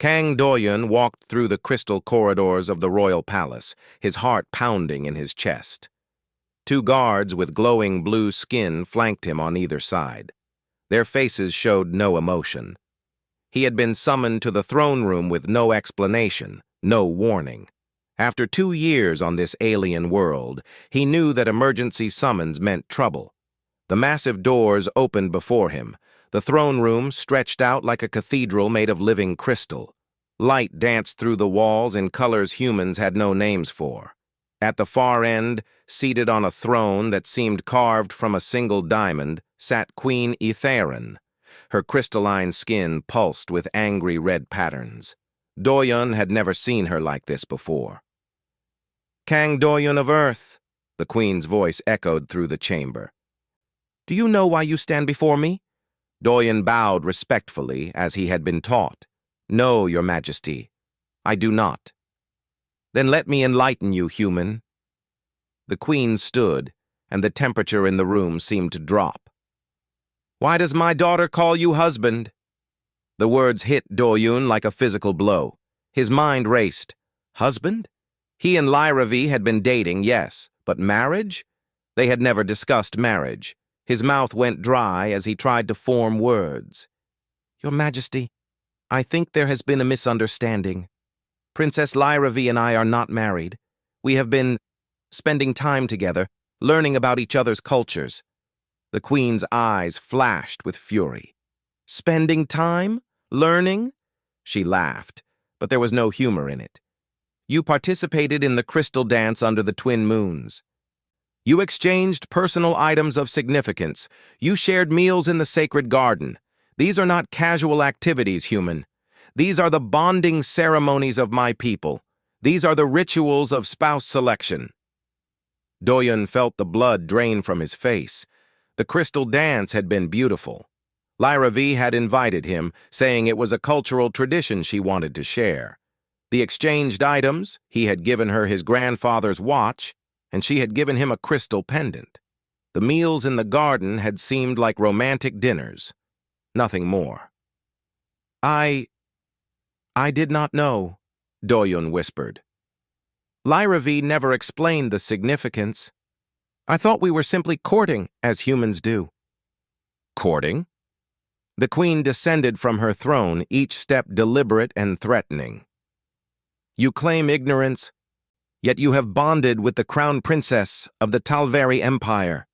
Kang Doyun walked through the crystal corridors of the royal palace, his heart pounding in his chest. Two guards with glowing blue skin flanked him on either side. Their faces showed no emotion. He had been summoned to the throne room with no explanation, no warning. After 2 years on this alien world, he knew that emergency summons meant trouble. The massive doors opened before him. The throne room stretched out like a cathedral made of living crystal. Light danced through the walls in colors humans had no names for. At the far end, seated on a throne that seemed carved from a single diamond, sat Queen Etherin. Her crystalline skin pulsed with angry red patterns. Doyun had never seen her like this before. "Kang Doyun of Earth," the Queen's voice echoed through the chamber. "Do you know why you stand before me?" Doyun bowed respectfully, as he had been taught. "No, Your Majesty, I do not." "Then let me enlighten you, human." The Queen stood, and the temperature in the room seemed to drop. "Why does my daughter call you husband?" The words hit Doyun like a physical blow. His mind raced. Husband? He and Lyra had been dating, yes, but marriage? They had never discussed marriage. His mouth went dry as he tried to form words. "Your Majesty, I think there has been a misunderstanding. Princess Lyra and I are not married. We have been spending time together, learning about each other's cultures." The Queen's eyes flashed with fury. "Spending time? Learning?" She laughed, but there was no humor in it. "You participated in the crystal dance under the twin moons. You exchanged personal items of significance. You shared meals in the sacred garden. These are not casual activities, human. These are the bonding ceremonies of my people. These are the rituals of spouse selection." Doyun felt the blood drain from his face. The crystal dance had been beautiful. Lyra had invited him, saying it was a cultural tradition she wanted to share. The exchanged items, he had given her his grandfather's watch, and she had given him a crystal pendant. The meals in the garden had seemed like romantic dinners. Nothing more. I did not know," Doyun whispered. "Lyra never explained the significance. I thought we were simply courting, as humans do." "Courting?" The Queen descended from her throne, each step deliberate and threatening. "You claim ignorance, yet you have bonded with the crown princess of the Talveri Empire.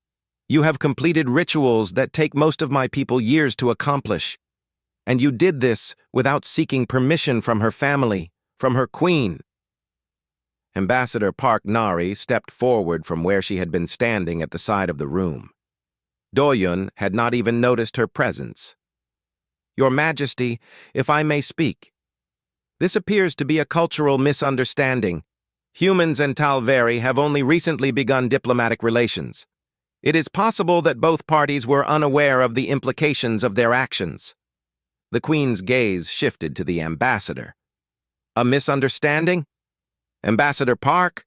You have completed rituals that take most of my people years to accomplish. And you did this without seeking permission from her family, from her queen." Ambassador Park Nari stepped forward from where she had been standing at the side of the room. Doyun had not even noticed her presence. "Your Majesty, if I may speak. This appears to be a cultural misunderstanding. Humans and Talveri have only recently begun diplomatic relations. It is possible that both parties were unaware of the implications of their actions." The Queen's gaze shifted to the ambassador. "A misunderstanding? Ambassador Park,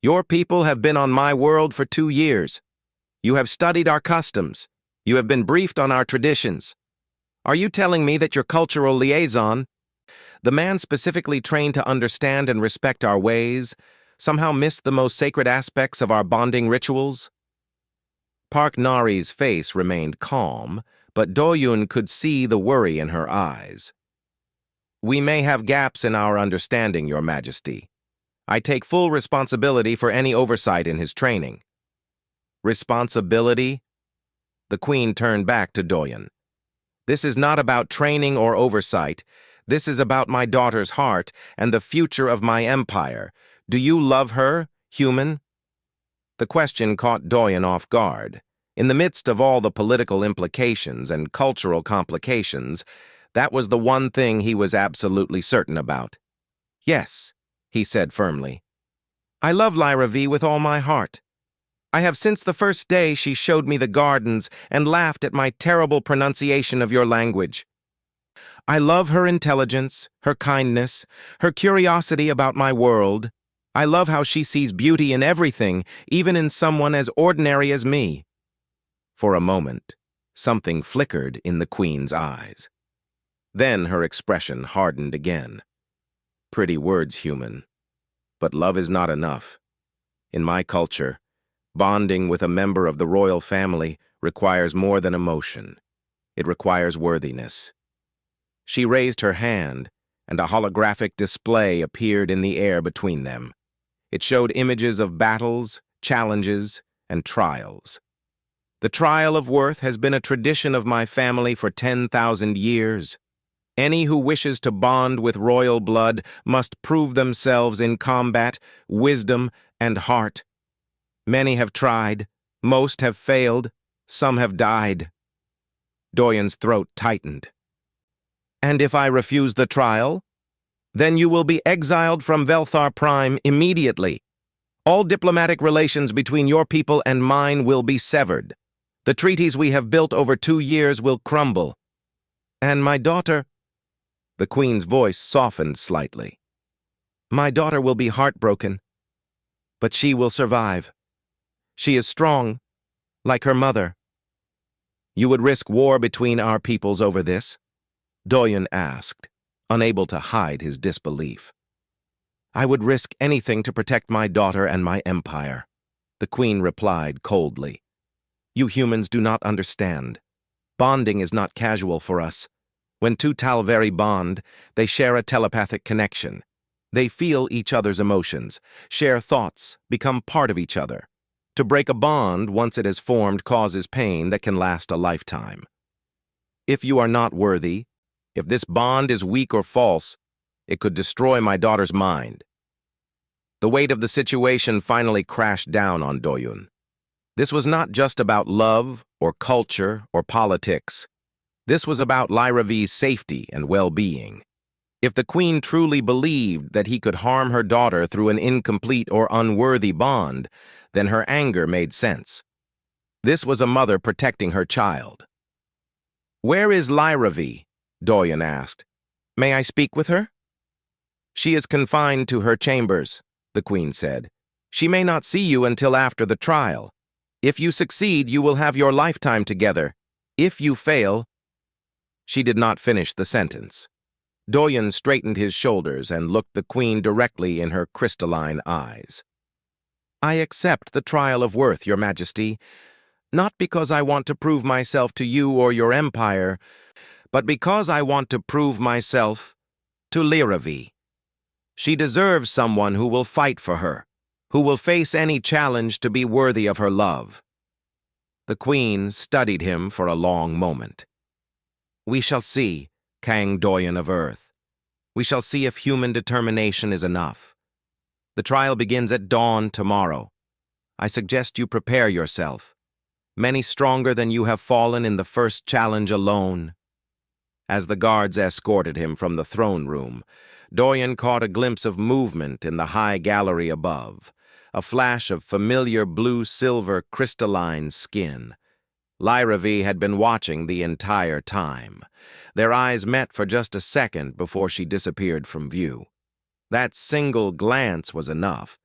your people have been on my world for 2 years. You have studied our customs. You have been briefed on our traditions. Are you telling me that your cultural liaison, the man specifically trained to understand and respect our ways, somehow missed the most sacred aspects of our bonding rituals?" Park Nari's face remained calm, but Doyun could see the worry in her eyes. "We may have gaps in our understanding, Your Majesty. I take full responsibility for any oversight in his training." "Responsibility?" The Queen turned back to Doyun. "This is not about training or oversight. This is about my daughter's heart and the future of my empire. Do you love her, human?" The question caught Doyun off guard. In the midst of all the political implications and cultural complications, that was the one thing he was absolutely certain about. "Yes," he said firmly. "I love Lyra with all my heart. I have since the first day she showed me the gardens and laughed at my terrible pronunciation of your language. I love her intelligence, her kindness, her curiosity about my world. I love how she sees beauty in everything, even in someone as ordinary as me." For a moment, something flickered in the Queen's eyes. Then her expression hardened again. Pretty words, human. But love is not enough. In my culture, bonding with a member of the royal family requires more than emotion. It requires worthiness. She raised her hand, and a holographic display appeared in the air between them. It showed images of battles, challenges, and trials. The trial of worth has been a tradition of my family for 10,000 years. Any who wishes to bond with royal blood must prove themselves in combat, wisdom, and heart. Many have tried, most have failed, some have died. Doyen's throat tightened. And if I refuse the trial? Then you will be exiled from Velthar Prime immediately. All diplomatic relations between your people and mine will be severed. The treaties we have built over 2 years will crumble. And my daughter... The Queen's voice softened slightly. My daughter will be heartbroken, but she will survive. She is strong, like her mother. You would risk war between our peoples over this? Doyen asked, unable to hide his disbelief. I would risk anything to protect my daughter and my empire, the Queen replied coldly. You humans do not understand. Bonding is not casual for us. When two Talveri bond, they share a telepathic connection. They feel each other's emotions, share thoughts, become part of each other. To break a bond once it has formed causes pain that can last a lifetime. If you are not worthy, if this bond is weak or false, it could destroy my daughter's mind. The weight of the situation finally crashed down on Doyun. This was not just about love or culture or politics. This was about Lyravi's safety and well-being. If the Queen truly believed that he could harm her daughter through an incomplete or unworthy bond, then her anger made sense. This was a mother protecting her child. Where is Lyravi? Doyen asked. May I speak with her? She is confined to her chambers, the Queen said. She may not see you until after the trial. If you succeed, you will have your lifetime together. If you fail... She did not finish the sentence. Doyen straightened his shoulders and looked the Queen directly in her crystalline eyes. I accept the trial of worth, Your Majesty, not because I want to prove myself to you or your empire, but because I want to prove myself to Lyravi. She deserves someone who will fight for her, who will face any challenge to be worthy of her love. The Queen studied him for a long moment. We shall see, Kang Doyen of Earth. We shall see if human determination is enough. The trial begins at dawn tomorrow. I suggest you prepare yourself. Many stronger than you have fallen in the first challenge alone. As the guards escorted him from the throne room, Doyen caught a glimpse of movement in the high gallery above, a flash of familiar blue-silver crystalline skin. Lyravi had been watching the entire time. Their eyes met for just a second before she disappeared from view. That single glance was enough.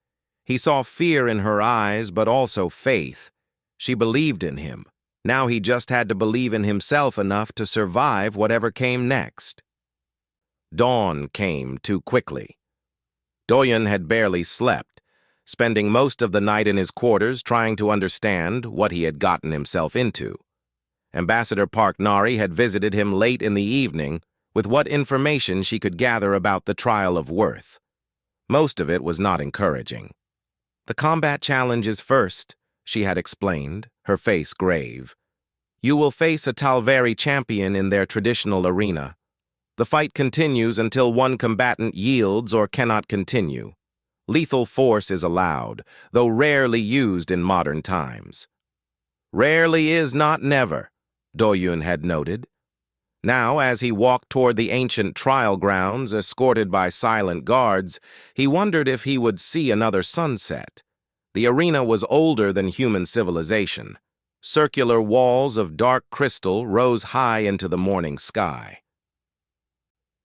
He saw fear in her eyes, but also faith. She believed in him. Now he just had to believe in himself enough to survive whatever came next. Dawn came too quickly. Doyen had barely slept, spending most of the night in his quarters trying to understand what he had gotten himself into. Ambassador Park Nari had visited him late in the evening with what information she could gather about the trial of worth. Most of it was not encouraging. The combat challenge is first, she had explained, her face grave. You will face a Talveri champion in their traditional arena. The fight continues until one combatant yields or cannot continue. Lethal force is allowed, though rarely used in modern times. Rarely is not never, Doyun had noted. Now, as he walked toward the ancient trial grounds, escorted by silent guards, he wondered if he would see another sunset. The arena was older than human civilization. Circular walls of dark crystal rose high into the morning sky.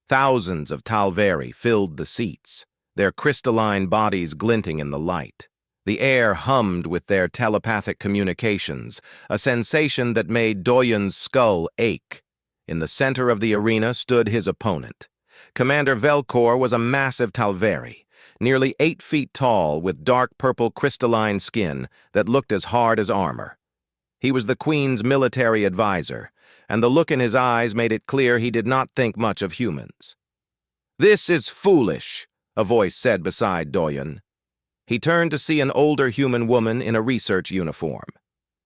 Thousands of Talveri filled the seats, their crystalline bodies glinting in the light. The air hummed with their telepathic communications, a sensation that made Doyen's skull ache. In the center of the arena stood his opponent. Commander Velcor was a massive Talveri, nearly 8 feet tall with dark purple crystalline skin that looked as hard as armor. He was the Queen's military advisor, and the look in his eyes made it clear he did not think much of humans. "This is foolish," a voice said beside Doyen. He turned to see an older human woman in a research uniform.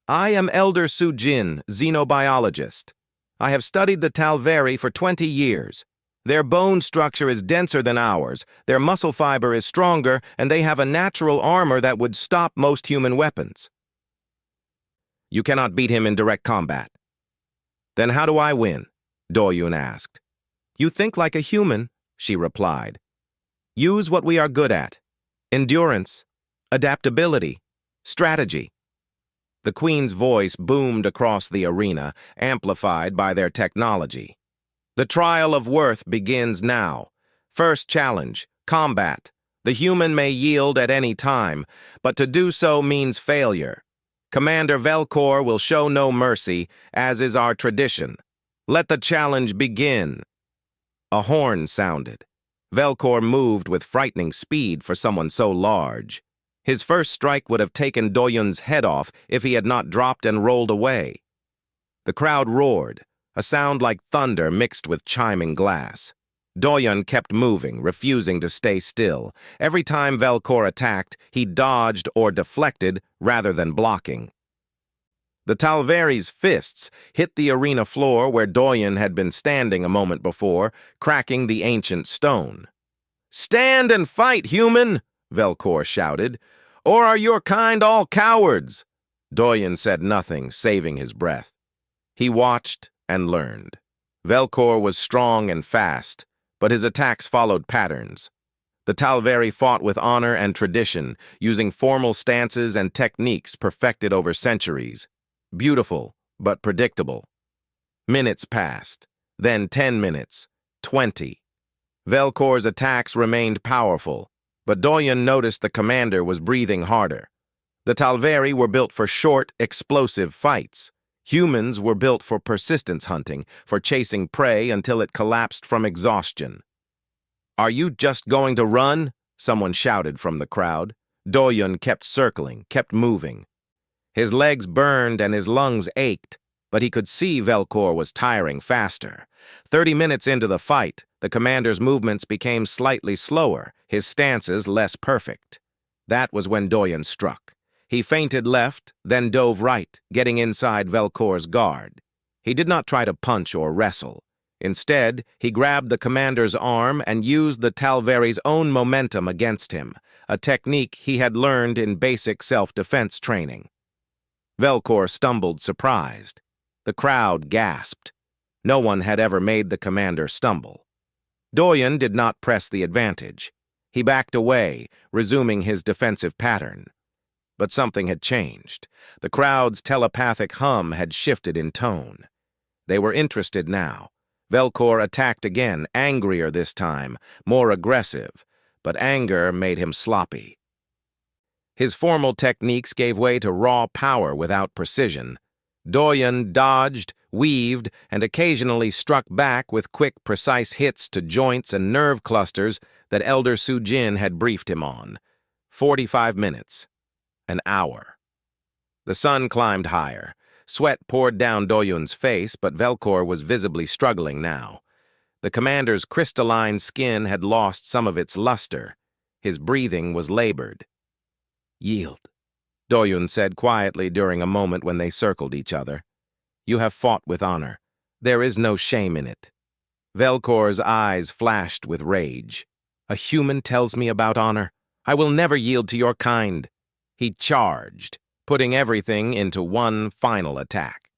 "I am Elder Sujin, xenobiologist. I have studied the Talveri for 20 years. Their bone structure is denser than ours, their muscle fiber is stronger, and they have a natural armor that would stop most human weapons." "You cannot beat him in direct combat." "Then how do I win?" Doyun asked. "You think like a human," she replied. "Use what we are good at. Endurance, adaptability, strategy." The Queen's voice boomed across the arena, amplified by their technology. "The trial of worth begins now. First challenge, combat. The human may yield at any time, but to do so means failure. Commander Velcor will show no mercy, as is our tradition. Let the challenge begin." A horn sounded. Velcor moved with frightening speed for someone so large. His first strike would have taken Doyun's head off if he had not dropped and rolled away. The crowd roared, a sound like thunder mixed with chiming glass. Doyun kept moving, refusing to stay still. Every time Velcor attacked, he dodged or deflected rather than blocking. The Talveri's fists hit the arena floor where Doyen had been standing a moment before, cracking the ancient stone. "Stand and fight, human!" Velcor shouted. "Or are your kind all cowards?" Doyen said nothing, saving his breath. He watched and learned. Velcor was strong and fast, but his attacks followed patterns. The Talveri fought with honor and tradition, using formal stances and techniques perfected over centuries. Beautiful, but predictable. Minutes passed, then 10 minutes, 20. Velcor's attacks remained powerful, but Doyen noticed the commander was breathing harder. The Talveri were built for short, explosive fights. Humans were built for persistence hunting, for chasing prey until it collapsed from exhaustion. "Are you just going to run?" someone shouted from the crowd. Doyen kept circling, kept moving. His legs burned and his lungs ached, but he could see Velcor was tiring faster. 30 minutes into the fight, the commander's movements became slightly slower, his stances less perfect. That was when Doyen struck. He feinted left, then dove right, getting inside Velcor's guard. He did not try to punch or wrestle. Instead, he grabbed the commander's arm and used the Talveri's own momentum against him, a technique he had learned in basic self-defense training. Velcor stumbled, surprised. The crowd gasped. No one had ever made the commander stumble. Doyen did not press the advantage. He backed away, resuming his defensive pattern. But something had changed. The crowd's telepathic hum had shifted in tone. They were interested now. Velcor attacked again, angrier this time, more aggressive, but anger made him sloppy. His formal techniques gave way to raw power without precision. Doyen dodged, weaved, and occasionally struck back with quick, precise hits to joints and nerve clusters that Elder Sujin had briefed him on. 45 minutes. An hour. The sun climbed higher. Sweat poured down Doyun's face, but Velcor was visibly struggling now. The commander's crystalline skin had lost some of its luster. His breathing was labored. "Yield," Doyun said quietly during a moment when they circled each other. "You have fought with honor. There is no shame in it." Velcor's eyes flashed with rage. "A human tells me about honor. I will never yield to your kind." He charged, putting everything into one final attack.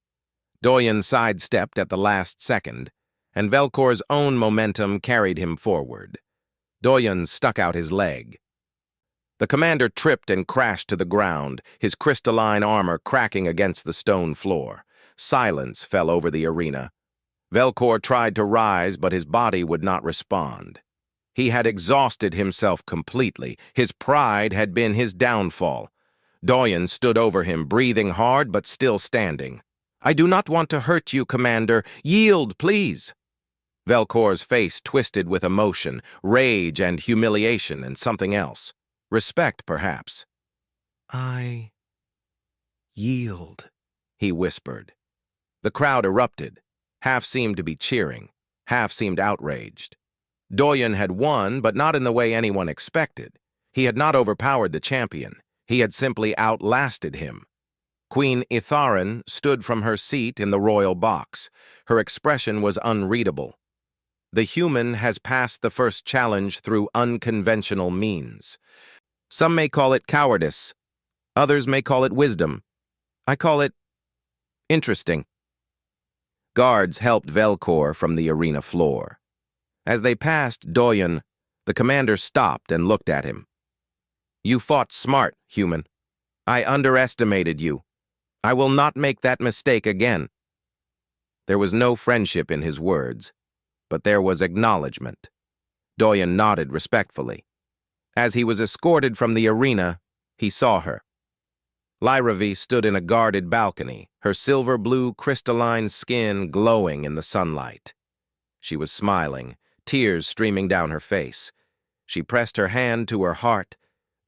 Doyen sidestepped at the last second, and Velcor's own momentum carried him forward. Doyen stuck out his leg. The commander tripped and crashed to the ground, his crystalline armor cracking against the stone floor. Silence fell over the arena. Velcor tried to rise, but his body would not respond. He had exhausted himself completely. His pride had been his downfall. Doyen stood over him, breathing hard but still standing. I do not want to hurt you, Commander. Yield, please. Velkor's face twisted with emotion, rage and humiliation and something else. Respect, perhaps. I yield, he whispered. The crowd erupted. Half seemed to be cheering, half seemed outraged. Doyen had won, but not in the way anyone expected. He had not overpowered the champion. He had simply outlasted him. Queen Itharin stood from her seat in the royal box. Her expression was unreadable. The human has passed the first challenge through unconventional means. Some may call it cowardice. Others may call it wisdom. I call it interesting. Guards helped Velkor from the arena floor. As they passed Doyen, the commander stopped and looked at him. You fought smart, human. I underestimated you. I will not make that mistake again. There was no friendship in his words, but there was acknowledgement. Doyen nodded respectfully. As he was escorted from the arena, he saw her. Lyravi stood in a guarded balcony, her silver-blue crystalline skin glowing in the sunlight. She was smiling, tears streaming down her face. She pressed her hand to her heart,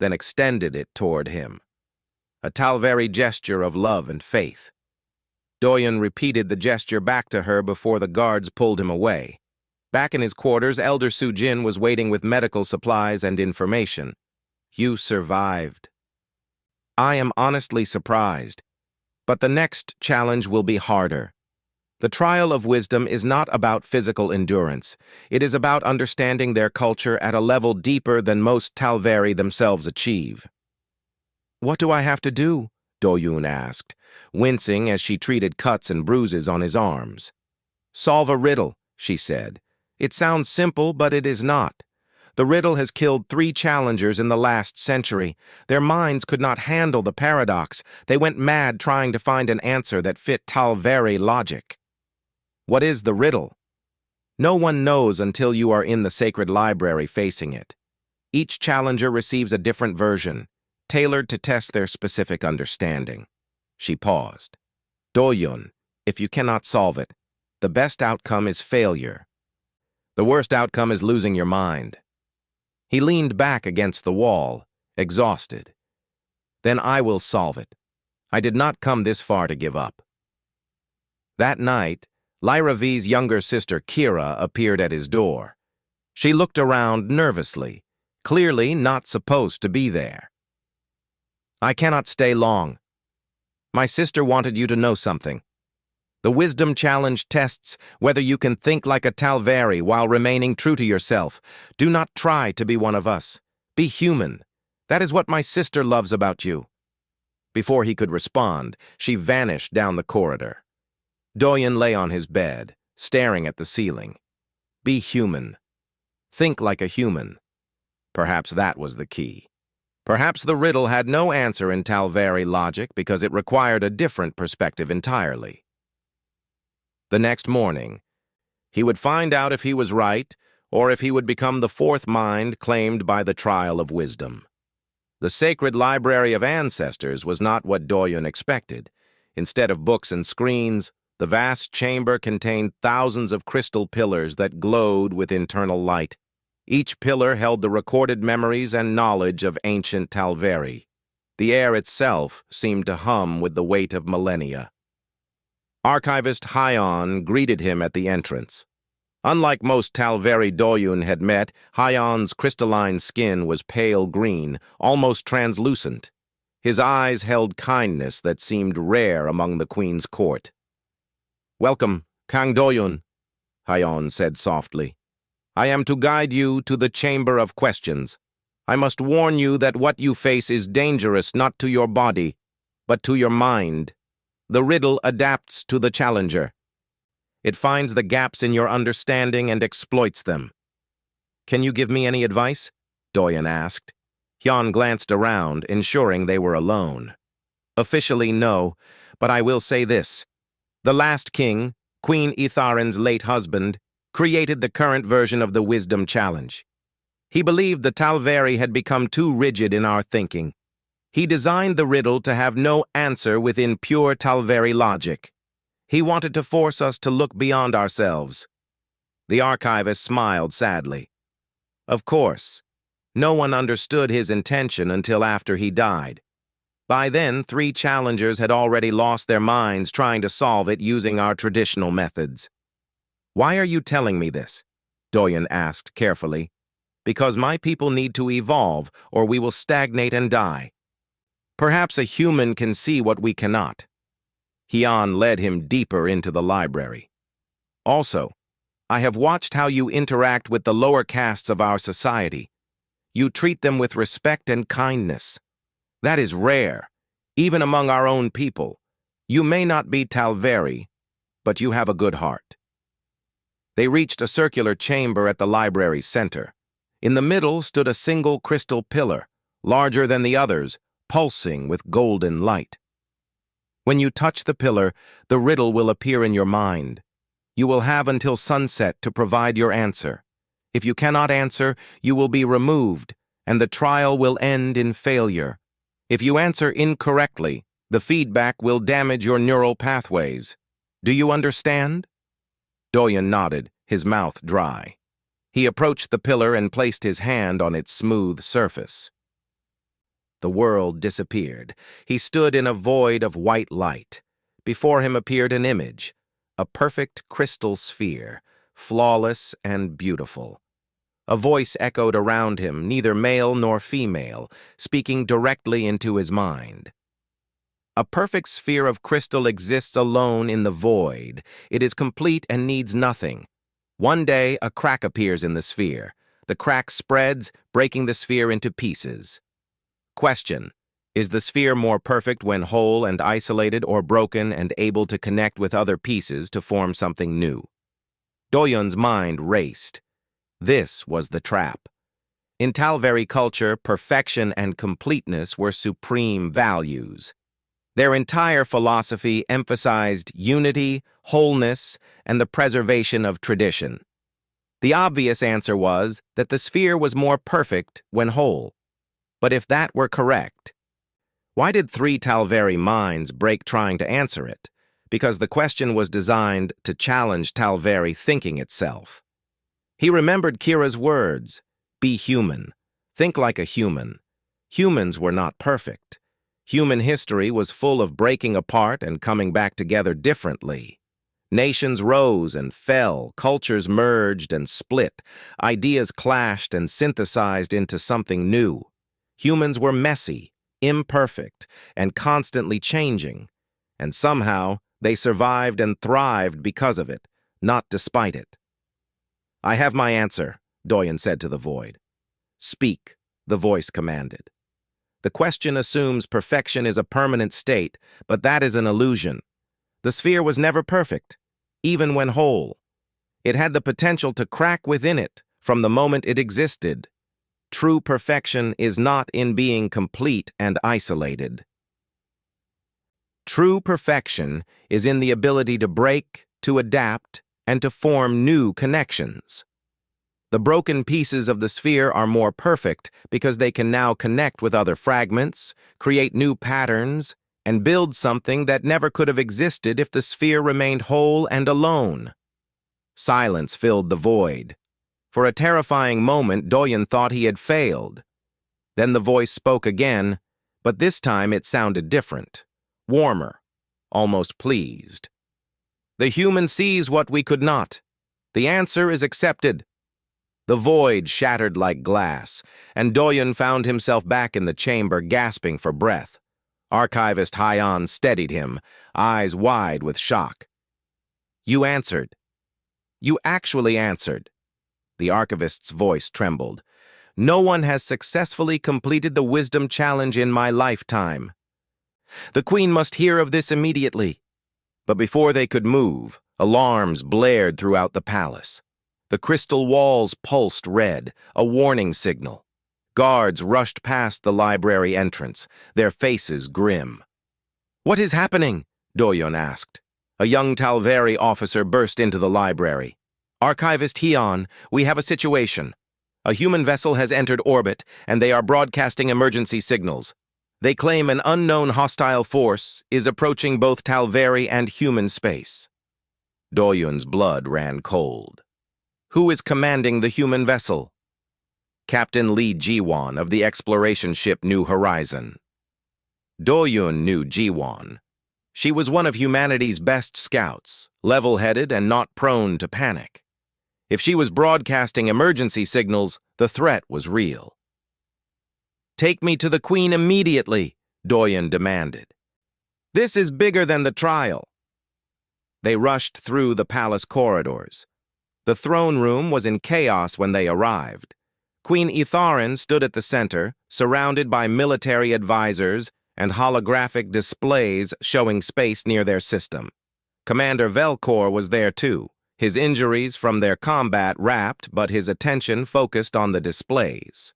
then extended it toward him. A Talveri gesture of love and faith. Doyen repeated the gesture back to her before the guards pulled him away. Back in his quarters, Elder Sujin was waiting with medical supplies and information. You survived. I am honestly surprised, but the next challenge will be harder. The trial of wisdom is not about physical endurance. It is about understanding their culture at a level deeper than most Talveri themselves achieve. What do I have to do? Doyun asked, wincing as she treated cuts and bruises on his arms. Solve a riddle, she said. It sounds simple, but it is not. The riddle has killed 3 challengers in the last century. Their minds could not handle the paradox. They went mad trying to find an answer that fit Talveri logic. What is the riddle? No one knows until you are in the sacred library facing it. Each challenger receives a different version, tailored to test their specific understanding. She paused. Doyun, if you cannot solve it, the best outcome is failure. The worst outcome is losing your mind. He leaned back against the wall, exhausted. Then I will solve it. I did not come this far to give up. That night, Lyravi's younger sister Kira appeared at his door. She looked around nervously, clearly not supposed to be there. I cannot stay long. My sister wanted you to know something. The Wisdom Challenge tests whether you can think like a Talveri while remaining true to yourself. Do not try to be one of us. Be human. That is what my sister loves about you. Before he could respond, she vanished down the corridor. Doyen lay on his bed, staring at the ceiling. Be human. Think like a human. Perhaps that was the key. Perhaps the riddle had no answer in Talveri logic because it required a different perspective entirely. The next morning, he would find out if he was right or if he would become the 4th mind claimed by the trial of wisdom. The sacred library of ancestors was not what Doyen expected. Instead of books and screens, the vast chamber contained thousands of crystal pillars that glowed with internal light. Each pillar held the recorded memories and knowledge of ancient Talveri. The air itself seemed to hum with the weight of millennia. Archivist Hyon greeted him at the entrance. Unlike most Talveri Doyun had met, Hyon's crystalline skin was pale green, almost translucent. His eyes held kindness that seemed rare among the Queen's court. Welcome, Kang Doyun, Hyon said softly. I am to guide you to the Chamber of Questions. I must warn you that what you face is dangerous not to your body, but to your mind. The riddle adapts to the challenger. It finds the gaps in your understanding and exploits them. Can you give me any advice? Doyen asked. Hyon glanced around, ensuring they were alone. Officially, no, but I will say this. The last king, Queen Itharin's late husband, created the current version of the Wisdom Challenge. He believed the Talveri had become too rigid in our thinking. He designed the riddle to have no answer within pure Talveri logic. He wanted to force us to look beyond ourselves. The archivist smiled sadly. Of course, no one understood his intention until after he died. By then, 3 challengers had already lost their minds trying to solve it using our traditional methods. Why are you telling me this? Doyen asked carefully. Because my people need to evolve, or we will stagnate and die. Perhaps a human can see what we cannot. Hian led him deeper into the library. Also, I have watched how you interact with the lower castes of our society. You treat them with respect and kindness. That is rare, even among our own people. You may not be Talveri, but you have a good heart. They reached a circular chamber at the library's center. In the middle stood a single crystal pillar, larger than the others, pulsing with golden light. When you touch the pillar, the riddle will appear in your mind. You will have until sunset to provide your answer. If you cannot answer, you will be removed, and the trial will end in failure. If you answer incorrectly, the feedback will damage your neural pathways. Do you understand? Doyen nodded, his mouth dry. He approached the pillar and placed his hand on its smooth surface. The world disappeared. He stood in a void of white light. Before him appeared an image, a perfect crystal sphere, flawless and beautiful. A voice echoed around him, neither male nor female, speaking directly into his mind. A perfect sphere of crystal exists alone in the void. It is complete and needs nothing. One day, a crack appears in the sphere. The crack spreads, breaking the sphere into pieces. Question: is the sphere more perfect when whole and isolated, or broken and able to connect with other pieces to form something new? Doyen's mind raced. This was the trap. In Talveri culture, perfection and completeness were supreme values. Their entire philosophy emphasized unity, wholeness, and the preservation of tradition. The obvious answer was that the sphere was more perfect when whole. But if that were correct, why did 3 Talveri minds break trying to answer it? Because the question was designed to challenge Talveri thinking itself. He remembered Kira's words, "Be human. Think like a human." Humans were not perfect. Human history was full of breaking apart and coming back together differently. Nations rose and fell, cultures merged and split, ideas clashed and synthesized into something new. Humans were messy, imperfect, and constantly changing, and somehow they survived and thrived because of it, not despite it. "I have my answer," Doyen said to the void. "Speak," the voice commanded. The question assumes perfection is a permanent state, but that is an illusion. The sphere was never perfect, even when whole. It had the potential to crack within it from the moment it existed. True perfection is not in being complete and isolated. True perfection is in the ability to break, to adapt, and to form new connections. The broken pieces of the sphere are more perfect because they can now connect with other fragments, create new patterns, and build something that never could have existed if the sphere remained whole and alone. Silence filled the void. For a terrifying moment, Doyen thought he had failed. Then the voice spoke again, but this time it sounded different, warmer, almost pleased. "The human sees what we could not. The answer is accepted." The void shattered like glass, and Doyen found himself back in the chamber, gasping for breath. Archivist Hian steadied him, eyes wide with shock. "You answered. You actually answered." The archivist's voice trembled. "No one has successfully completed the wisdom challenge in my lifetime. The queen must hear of this immediately." But before they could move, alarms blared throughout the palace. The crystal walls pulsed red, a warning signal. Guards rushed past the library entrance, their faces grim. "What is happening?" Doyen asked. A young Talveri officer burst into the library. "Archivist Hian, we have a situation. A human vessel has entered orbit, and they are broadcasting emergency signals. They claim an unknown hostile force is approaching both Talveri and human space. Doyun's blood ran cold. Who is commanding the human vessel? Captain Lee Jiwon of the exploration ship New Horizon. Doyun knew Jiwon. She was one of humanity's best scouts, level-headed and not prone to panic. If she was broadcasting emergency signals, the threat was real. "Take me to the Queen immediately," Doyun demanded. "This is bigger than the trial." They rushed through the palace corridors. The throne room was in chaos when they arrived. Queen Itharin stood at the center, surrounded by military advisors and holographic displays showing space near their system. Commander Velcor was there too, his injuries from their combat wrapped, but his attention focused on the displays.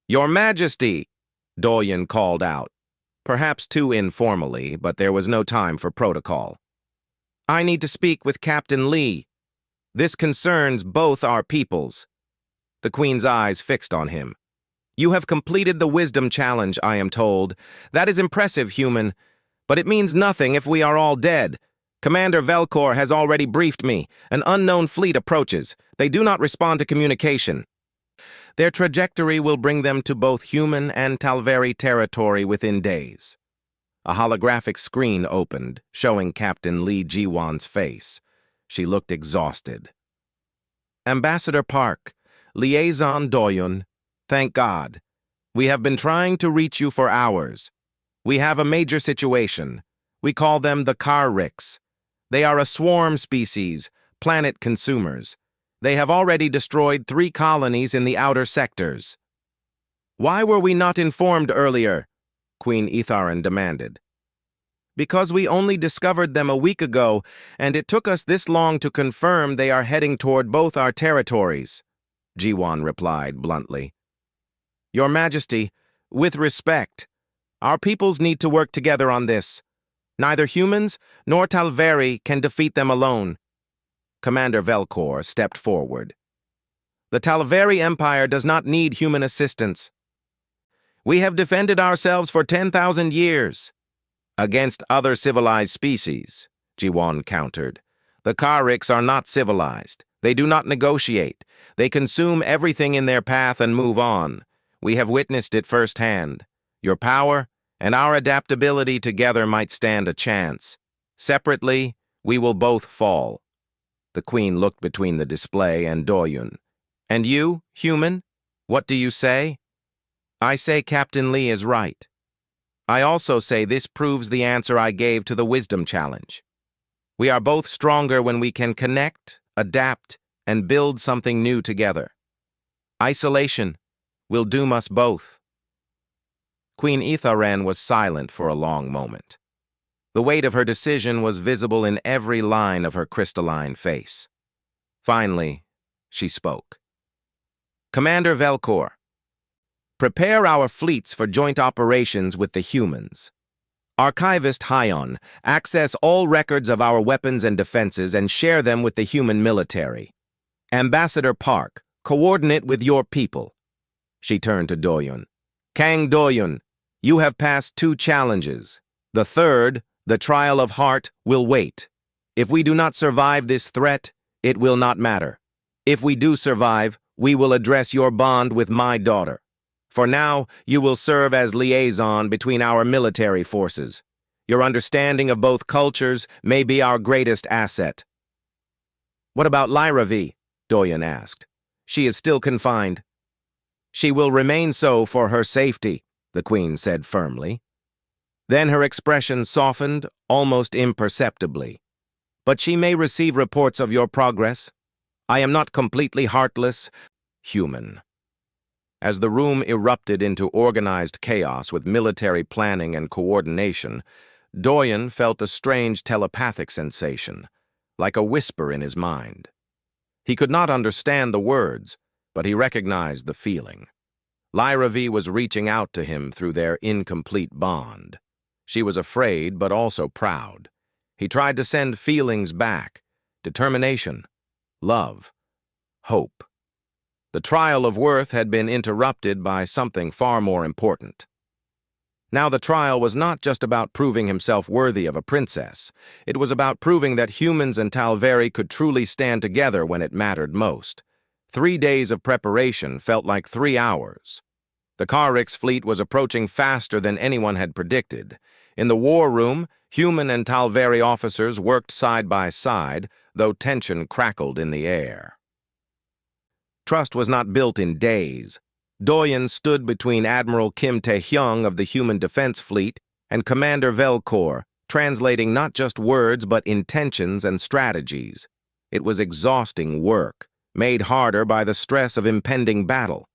"Your Majesty," Doyun called out, perhaps too informally, but there was no time for protocol. "I need to speak with Captain Lee. This concerns both our peoples." The Queen's eyes fixed on him. "You have completed the wisdom challenge, I am told. That is impressive, human, but it means nothing if we are all dead. Commander Velcor has already briefed me. An unknown fleet approaches. They do not respond to communication. Their trajectory will bring them to both human and Talveri territory within days." A holographic screen opened, showing Captain Lee Jiwon's face. She looked exhausted. "Ambassador Park, Liaison Doyun, thank God. We have been trying to reach you for hours. We have a major situation. We call them the Karriks. They are a swarm species, planet consumers. They have already destroyed 3 colonies in the outer sectors." "Why were we not informed earlier?" Queen Itharin demanded. "Because we only discovered them a week ago, and it took us this long to confirm they are heading toward both our territories," Jiwon replied bluntly. "Your Majesty, with respect, our peoples need to work together on this. Neither humans nor Talveri can defeat them alone." Commander Velcor stepped forward. "The Talveri Empire does not need human assistance. We have defended ourselves for 10,000 years. Against other civilized species," Jiwon countered. "The Karriks are not civilized. They do not negotiate. They consume everything in their path and move on. We have witnessed it firsthand. Your power and our adaptability together might stand a chance. Separately, we will both fall." The Queen looked between the display and Doyun. "And you, human, what do you say?" "I say Captain Lee is right. I also say this proves the answer I gave to the wisdom challenge. We are both stronger when we can connect, adapt, and build something new together. Isolation will doom us both." Queen Itharin was silent for a long moment. The weight of her decision was visible in every line of her crystalline face. Finally, she spoke. "Commander Velcor, prepare our fleets for joint operations with the humans. Archivist Hyon, access all records of our weapons and defenses and share them with the human military. Ambassador Park, coordinate with your people." She turned to Doyun. "Kang Doyun, you have passed 2 challenges. The third, the trial of heart, will wait. If we do not survive this threat, it will not matter. If we do survive, we will address your bond with my daughter. For now, you will serve as liaison between our military forces. Your understanding of both cultures may be our greatest asset." "What about Lyra V?" Doyun asked. "She is still confined." "She will remain so for her safety," the Queen said firmly. Then her expression softened, almost imperceptibly. "But she may receive reports of your progress. I am not completely heartless, human." As the room erupted into organized chaos with military planning and coordination, Doyun felt a strange telepathic sensation, like a whisper in his mind. He could not understand the words, but he recognized the feeling. Lyra V was reaching out to him through their incomplete bond. She was afraid, but also proud. He tried to send feelings back: determination, love, hope. The trial of worth had been interrupted by something far more important. Now the trial was not just about proving himself worthy of a princess. It was about proving that humans and Talveri could truly stand together when it mattered most. 3 days of preparation felt like 3 hours. The Karrix fleet was approaching faster than anyone had predicted. In the war room, human and Talveri officers worked side by side, though tension crackled in the air. Trust was not built in days. Doyen stood between Admiral Kim Tae-hyung of the Human Defense Fleet and Commander Velcor, translating not just words but intentions and strategies. It was exhausting work, made harder by the stress of impending battle.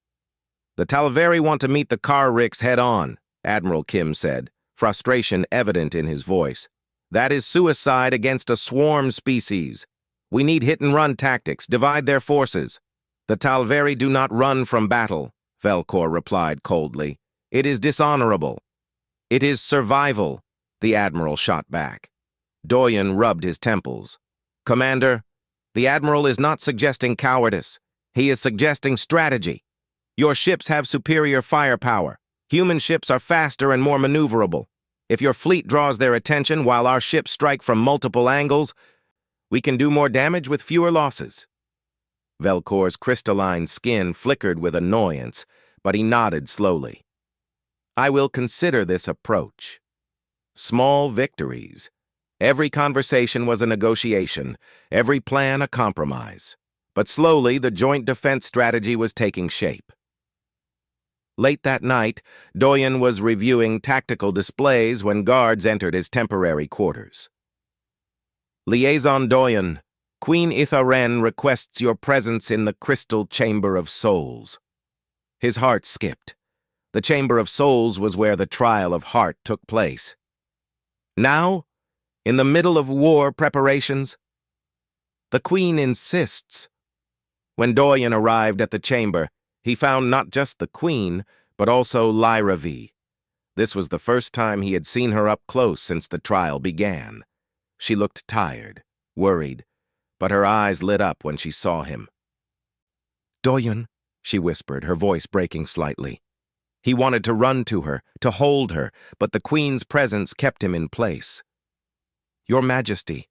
"The Talveri want to meet the Karrix head-on," Admiral Kim said, frustration evident in his voice. "That is suicide against a swarm species. We need hit-and-run tactics, divide their forces." "The Talveri do not run from battle," Velcor replied coldly. "It is dishonorable." "It is survival," the Admiral shot back. Doyen rubbed his temples. "Commander, the Admiral is not suggesting cowardice. He is suggesting strategy. Your ships have superior firepower. Human ships are faster and more maneuverable. If your fleet draws their attention while our ships strike from multiple angles, we can do more damage with fewer losses." Velcor's crystalline skin flickered with annoyance, but he nodded slowly. "I will consider this approach." Small victories. Every conversation was a negotiation, every plan a compromise. But slowly, the joint defense strategy was taking shape. Late that night, Doyen was reviewing tactical displays when guards entered his temporary quarters. "Liaison Doyen, Queen Itharen requests your presence in the Crystal Chamber of Souls." His heart skipped. The Chamber of Souls was where the trial of heart took place. Now, in the middle of war preparations? "The Queen insists." When Doyen arrived at the chamber, he found not just the Queen, but also Lyra. This was the first time he had seen her up close since the trial began. She looked tired, worried, but her eyes lit up when she saw him. "Doyen," she whispered, her voice breaking slightly. He wanted to run to her, to hold her, but the Queen's presence kept him in place. "Your Majesty,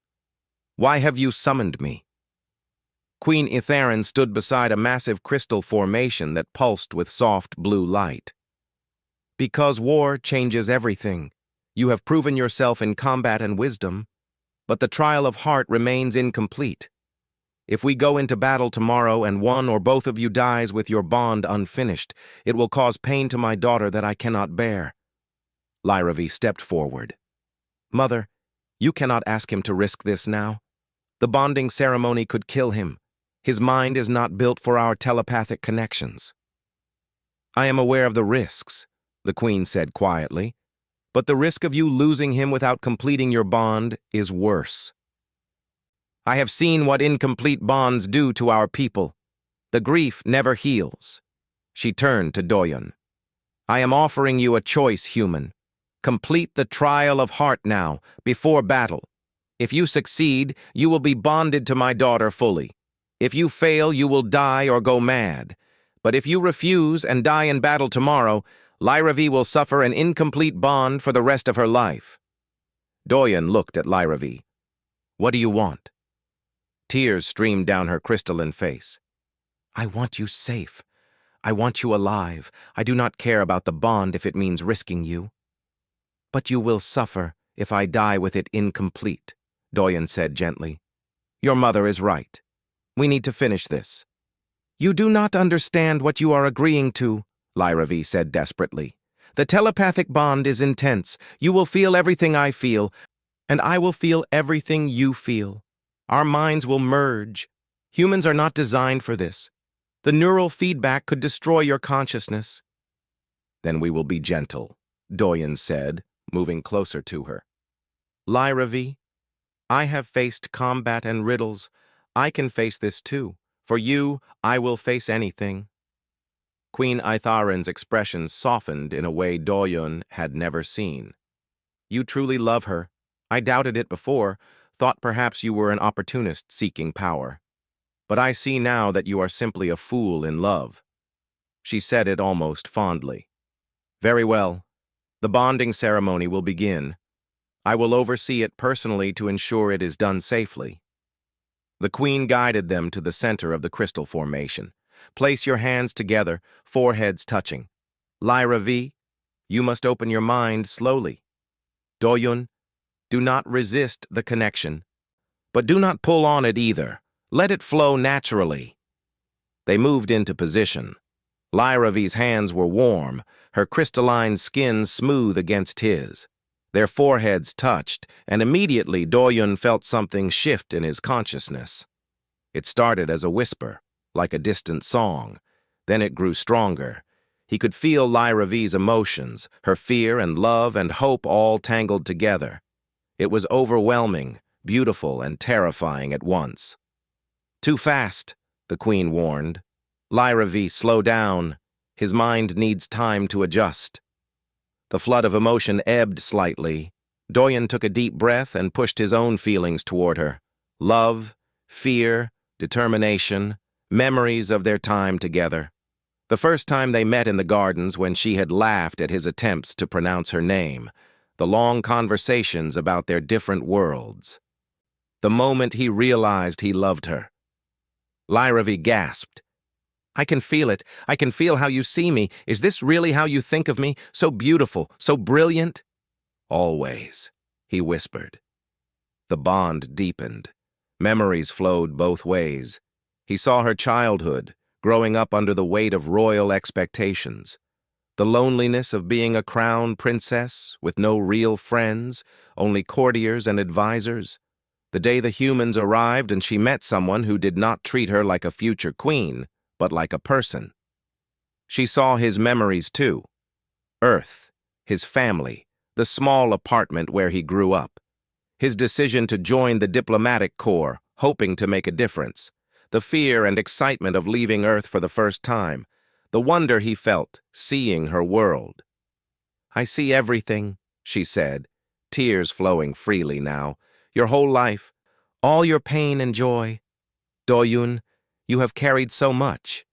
why have you summoned me?" Queen Itharen stood beside a massive crystal formation that pulsed with soft blue light. "Because war changes everything. You have proven yourself in combat and wisdom, but the trial of heart remains incomplete. If we go into battle tomorrow and one or both of you dies with your bond unfinished, it will cause pain to my daughter that I cannot bear." Lyra stepped forward. "Mother, you cannot ask him to risk this now. The bonding ceremony could kill him. His mind is not built for our telepathic connections." "I am aware of the risks," the Queen said quietly, "but the risk of you losing him without completing your bond is worse. I have seen what incomplete bonds do to our people. The grief never heals." She turned to Doyen. "I am offering you a choice, human. Complete the trial of heart now, before battle. If you succeed, you will be bonded to my daughter fully. If you fail, you will die or go mad. But if you refuse and die in battle tomorrow, Lyra will suffer an incomplete bond for the rest of her life." Doyen looked at Lyra. "What do you want?" Tears streamed down her crystalline face. "I want you safe. I want you alive. I do not care about the bond if it means risking you." "But you will suffer if I die with it incomplete," Doyen said gently. "Your mother is right. We need to finish this." "You do not understand what you are agreeing to," Lyra said desperately. "The telepathic bond is intense. You will feel everything I feel, and I will feel everything you feel. Our minds will merge. Humans are not designed for this. The neural feedback could destroy your consciousness." "Then we will be gentle," Doyen said, moving closer to her. "Lyra, I have faced combat and riddles. I can face this too. For you, I will face anything." Queen Itharen's expression softened in a way Doyen had never seen. "You truly love her. I doubted it before, thought perhaps you were an opportunist seeking power. But I see now that you are simply a fool in love." She said it almost fondly. "Very well. The bonding ceremony will begin. I will oversee it personally to ensure it is done safely. The queen guided them to the center of the crystal formation. Place your hands together, foreheads touching. Lyra V, you must open your mind slowly. Doyun, do not resist the connection, but do not pull on it either. Let it flow naturally. They moved into position. Lyra V's hands were warm, her crystalline skin smooth against his. Their foreheads touched, and immediately Doyun felt something shift in his consciousness. It started as a whisper, like a distant song. Then it grew stronger. He could feel Lyra V's emotions, her fear and love and hope all tangled together. It was overwhelming, beautiful, and terrifying at once. Too fast, the queen warned. Lyra V, slow down. His mind needs time to adjust. The flood of emotion ebbed slightly. Doyun took a deep breath and pushed his own feelings toward her. Love, fear, determination, memories of their time together. The first time they met in the gardens when she had laughed at his attempts to pronounce her name. The long conversations about their different worlds. The moment he realized he loved her. Lyra V gasped. I can feel it. I can feel how you see me. Is this really how you think of me? So beautiful, so brilliant? Always, he whispered. The bond deepened. Memories flowed both ways. He saw her childhood, growing up under the weight of royal expectations. The loneliness of being a crown princess with no real friends, only courtiers and advisors. The day the humans arrived and she met someone who did not treat her like a future queen, but like a person. She saw his memories too. Earth, his family, the small apartment where he grew up. His decision to join the diplomatic corps, hoping to make a difference. The fear and excitement of leaving Earth for the first time. The wonder he felt, seeing her world. I see everything, she said, tears flowing freely now. Your whole life, all your pain and joy. Doyun, you have carried so much.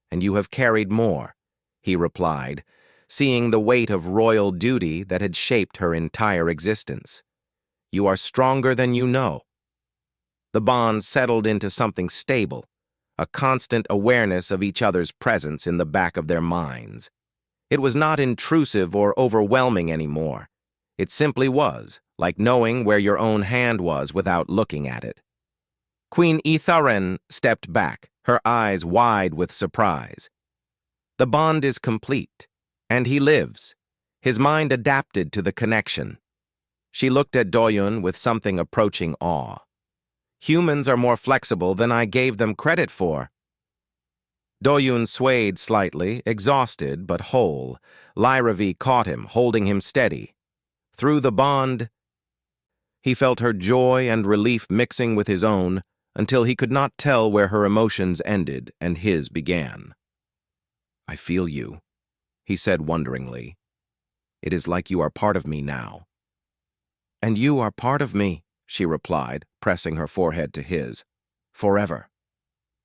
And you have carried more, he replied, seeing the weight of royal duty that had shaped her entire existence. You are stronger than you know. The bond settled into something stable, a constant awareness of each other's presence in the back of their minds. It was not intrusive or overwhelming anymore. It simply was, like knowing where your own hand was without looking at it. Queen Itharen stepped back, her eyes wide with surprise. The bond is complete, and he lives. His mind adapted to the connection. She looked at Doyun with something approaching awe. Humans are more flexible than I gave them credit for. Doyun swayed slightly, exhausted but whole. Lyra V caught him, holding him steady. Through the bond, he felt her joy and relief mixing with his own, until he could not tell where her emotions ended and his began. I feel you, he said wonderingly. It is like you are part of me now. And you are part of me, she replied, pressing her forehead to his. Forever.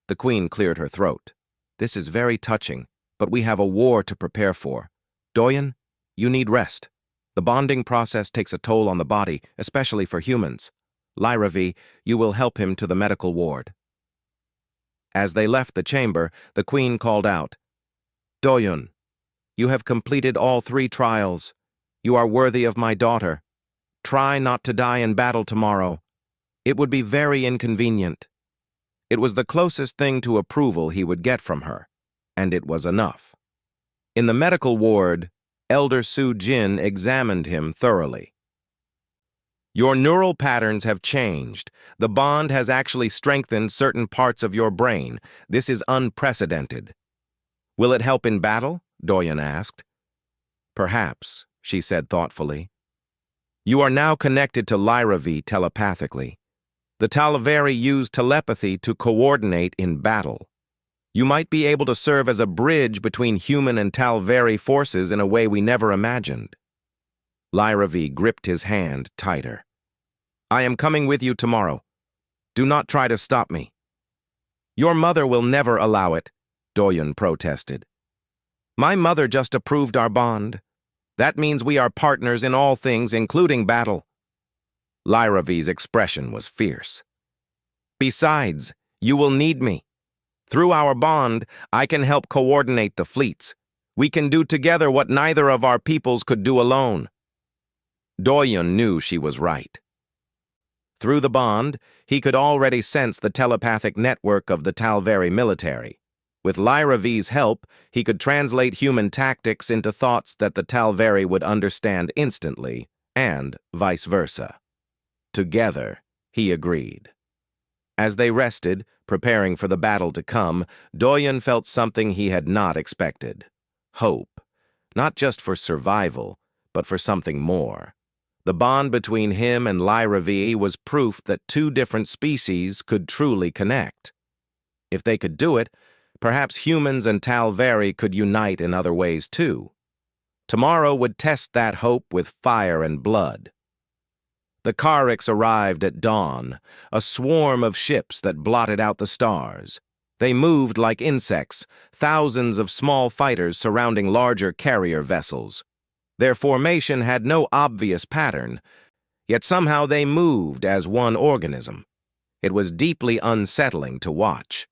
The queen cleared her throat. This is very touching, but we have a war to prepare for. Doyun, you need rest. The bonding process takes a toll on the body, especially for humans. Lyra V, you will help him to the medical ward. As they left the chamber, the queen called out, Doyun, you have completed all 3 trials. You are worthy of my daughter. Try not to die in battle tomorrow. It would be very inconvenient. It was the closest thing to approval he would get from her, and it was enough. In the medical ward, Elder Su Jin examined him thoroughly. Your neural patterns have changed. The bond has actually strengthened certain parts of your brain. This is unprecedented. Will it help in battle? Doyun asked. Perhaps, she said thoughtfully. You are now connected to Lyra V telepathically. The Talavari use telepathy to coordinate in battle. You might be able to serve as a bridge between human and Talavari forces in a way we never imagined. Lyra V gripped his hand tighter. I am coming with you tomorrow. Do not try to stop me. Your mother will never allow it, Doyun protested. My mother just approved our bond. That means we are partners in all things, including battle. Lyravi's expression was fierce. Besides, you will need me. Through our bond, I can help coordinate the fleets. We can do together what neither of our peoples could do alone. Doyon knew she was right. Through the bond, he could already sense the telepathic network of the Talveri military. With Lyravi's help, he could translate human tactics into thoughts that the Talveri would understand instantly, and vice versa. Together, he agreed. As they rested, preparing for the battle to come, Doyon felt something he had not expected. Hope. Not just for survival, but for something more. The bond between him and Lyravi was proof that two different species could truly connect. If they could do it, perhaps humans and Talveri could unite in other ways too. Tomorrow would test that hope with fire and blood. The Kariks arrived at dawn, a swarm of ships that blotted out the stars. They moved like insects, thousands of small fighters surrounding larger carrier vessels. Their formation had no obvious pattern, yet somehow they moved as one organism. It was deeply unsettling to watch.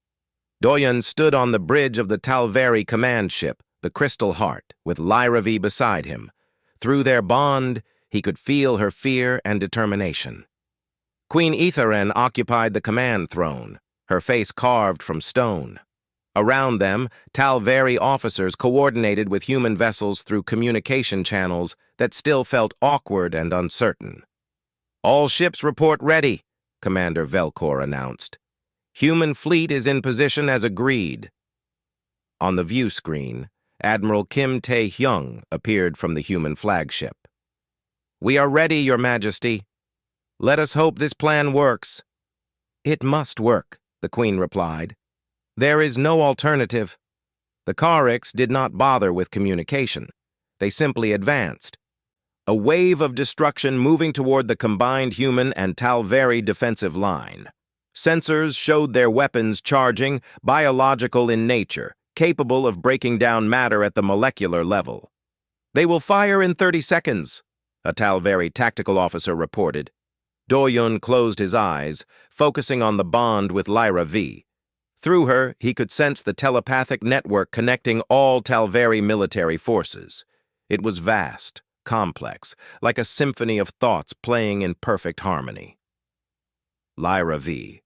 Doyon stood on the bridge of the Talveri command ship, the Crystal Heart, with Lyravi beside him. Through their bond, he could feel her fear and determination. Queen Etheren occupied the command throne, her face carved from stone. Around them, Talveri officers coordinated with human vessels through communication channels that still felt awkward and uncertain. "All ships report ready," Commander Velkor announced. "Human fleet is in position as agreed." On the view screen, Admiral Kim Tae-hyung appeared from the human flagship. "We are ready, Your Majesty. Let us hope this plan works." "It must work," the Queen replied. "There is no alternative." The Kariks did not bother with communication. They simply advanced. A wave of destruction moving toward the combined human and Talveri defensive line. Sensors showed their weapons charging, biological in nature, capable of breaking down matter at the molecular level. "They will fire in 30 seconds, a Talveri tactical officer reported. Doyon closed his eyes, focusing on the bond with Lyravi. Through her, he could sense the telepathic network connecting all Talveri military forces. It was vast, complex, like a symphony of thoughts playing in perfect harmony. "Lyravi,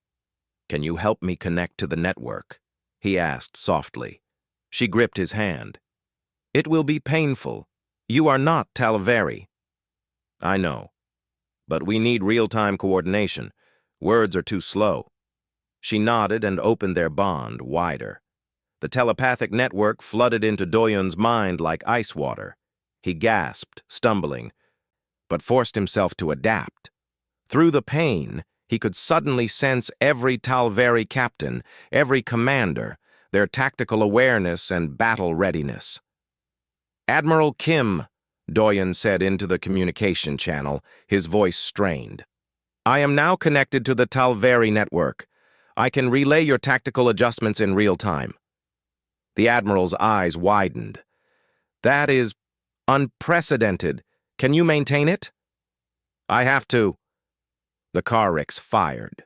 can you help me connect to the network?" he asked softly. She gripped his hand. "It will be painful. You are not Talveri." "I know. But we need real-time coordination. Words are too slow." She nodded and opened their bond wider. The telepathic network flooded into Doyon's mind like ice water. He gasped, stumbling, but forced himself to adapt. Through the pain, he could suddenly sense every Talveri captain, every commander, their tactical awareness and battle readiness. "Admiral Kim," Doyon said into the communication channel, his voice strained. "I am now connected to the Talveri network. I can relay your tactical adjustments in real time." The Admiral's eyes widened. "That is unprecedented. Can you maintain it?" "I have to." The Kariks fired.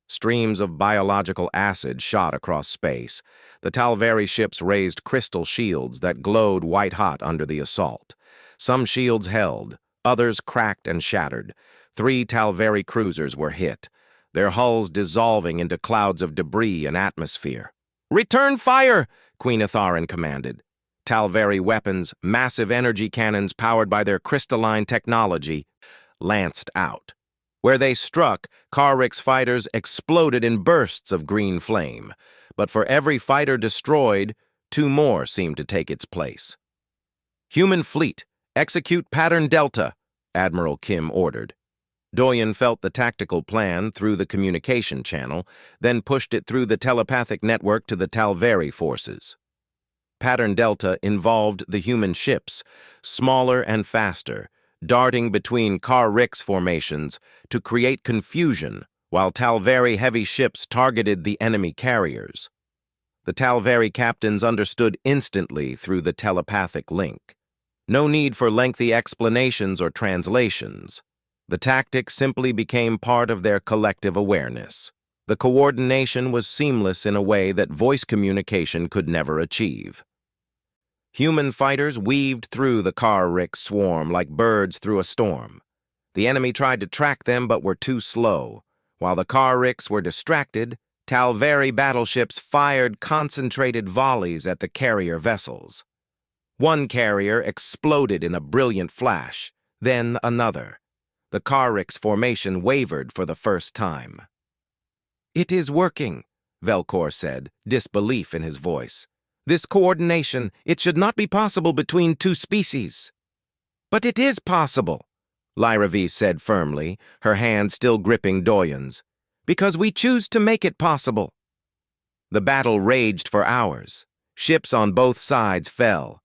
Streams of biological acid shot across space. The Talveri ships raised crystal shields that glowed white-hot under the assault. Some shields held, others cracked and shattered. 3 Talveri cruisers were hit, their hulls dissolving into clouds of debris and atmosphere. "Return fire!" Queen Etheren commanded. Talveri weapons, massive energy cannons powered by their crystalline technology, lanced out. Where they struck, Kariks fighters exploded in bursts of green flame. But for every fighter destroyed, 2 more seemed to take its place. "Human fleet, execute pattern Delta," Admiral Kim ordered. Doyon felt the tactical plan through the communication channel, then pushed it through the telepathic network to the Talveri forces. Pattern Delta involved the human ships, smaller and faster, darting between Kariks formations to create confusion while Talveri heavy ships targeted the enemy carriers. The Talveri captains understood instantly through the telepathic link. No need for lengthy explanations or translations. The tactics simply became part of their collective awareness. The coordination was seamless in a way that voice communication could never achieve. Human fighters weaved through the Kar-Rik swarm like birds through a storm. The enemy tried to track them but were too slow. While the Kar-Riks were distracted, Talveri battleships fired concentrated volleys at the carrier vessels. One carrier exploded in a brilliant flash, then another. The Kar-Rik's formation wavered for the first time. "It is working," Velkor said, disbelief in his voice. "This coordination, it should not be possible between two species." "But it is possible," Lyra V said firmly, her hand still gripping Doyen's, "because we choose to make it possible." The battle raged for hours. Ships on both sides fell.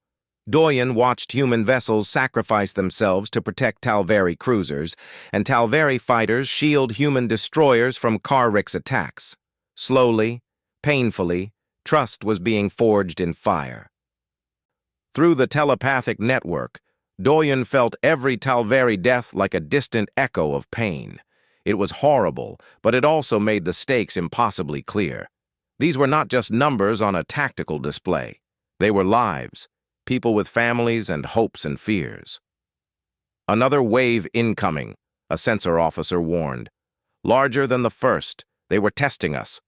Doyen watched human vessels sacrifice themselves to protect Talveri cruisers, and Talveri fighters shield human destroyers from Kar-Rik's attacks. Slowly, painfully, trust was being forged in fire. Through the telepathic network, Doyen felt every Talveri death like a distant echo of pain. It was horrible, but it also made the stakes impossibly clear. These were not just numbers on a tactical display. They were lives, people with families and hopes and fears. "Another wave incoming," a sensor officer warned. "Larger than the first. They were testing us."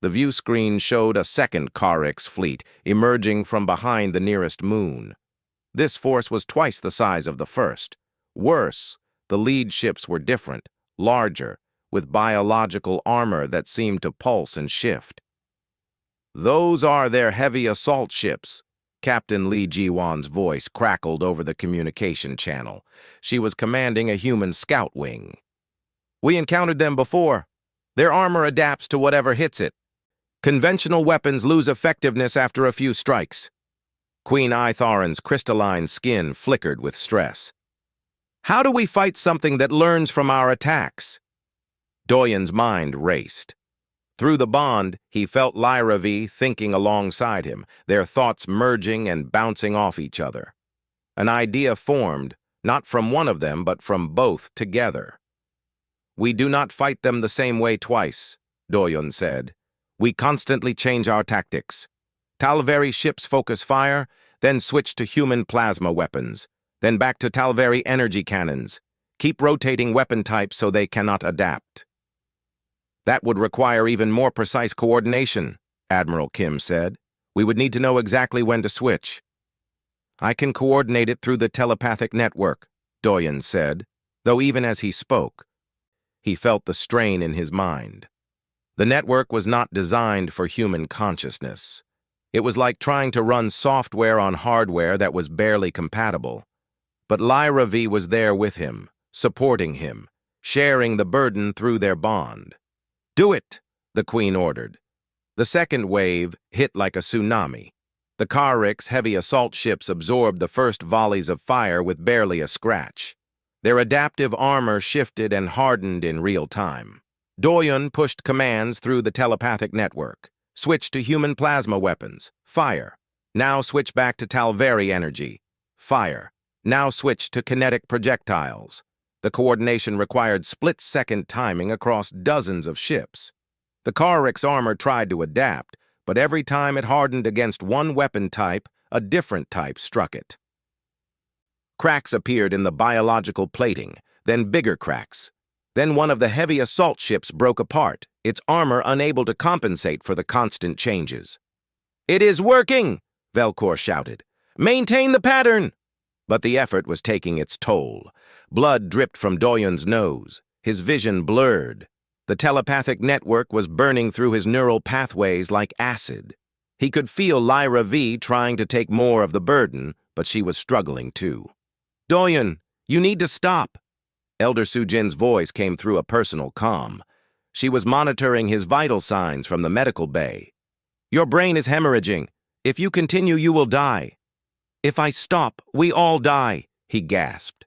The view screen showed a second Kar-Rik's fleet emerging from behind the nearest moon. This force was twice the size of the first. Worse, the lead ships were different, larger, with biological armor that seemed to pulse and shift. "Those are their heavy assault ships," Captain Li Jiwan's voice crackled over the communication channel. She was commanding a human scout wing. "We encountered them before. Their armor adapts to whatever hits it. Conventional weapons lose effectiveness after a few strikes." Queen Itharan's crystalline skin flickered with stress. "How do we fight something that learns from our attacks?" Doyen's mind raced. Through the bond, he felt Lyra V thinking alongside him, their thoughts merging and bouncing off each other. An idea formed, not from one of them, but from both together. "We do not fight them the same way twice," Doyen said. "We constantly change our tactics. Talveri ships focus fire, then switch to human plasma weapons, then back to Talveri energy cannons. Keep rotating weapon types so they cannot adapt." "That would require even more precise coordination," Admiral Kim said. "We would need to know exactly when to switch." "I can coordinate it through the telepathic network," Doyen said, though even as he spoke, he felt the strain in his mind. The network was not designed for human consciousness. It was like trying to run software on hardware that was barely compatible. But Lyra V was there with him, supporting him, sharing the burden through their bond. "Do it," the Queen ordered. The second wave hit like a tsunami. The Kar-Rik's heavy assault ships absorbed the first volleys of fire with barely a scratch. Their adaptive armor shifted and hardened in real time. Doyen pushed commands through the telepathic network. "Switch to human plasma weapons. Fire. Now switch back to Talveri energy. Fire. Now switch to kinetic projectiles." The coordination required split-second timing across dozens of ships. The Kar-Rik's armor tried to adapt, but every time it hardened against one weapon type, a different type struck it. Cracks appeared in the biological plating, then bigger cracks. Then one of the heavy assault ships broke apart, its armor unable to compensate for the constant changes. "It is working!" Velkor shouted. "Maintain the pattern!" But the effort was taking its toll. Blood dripped from Doyen's nose, his vision blurred. The telepathic network was burning through his neural pathways like acid. He could feel Lyra V trying to take more of the burden, but she was struggling too. "Doyen, you need to stop." Elder Sujin's voice came through a personal comm. She was monitoring his vital signs from the medical bay. "Your brain is hemorrhaging. If you continue, you will die." "If I stop, we all die," he gasped.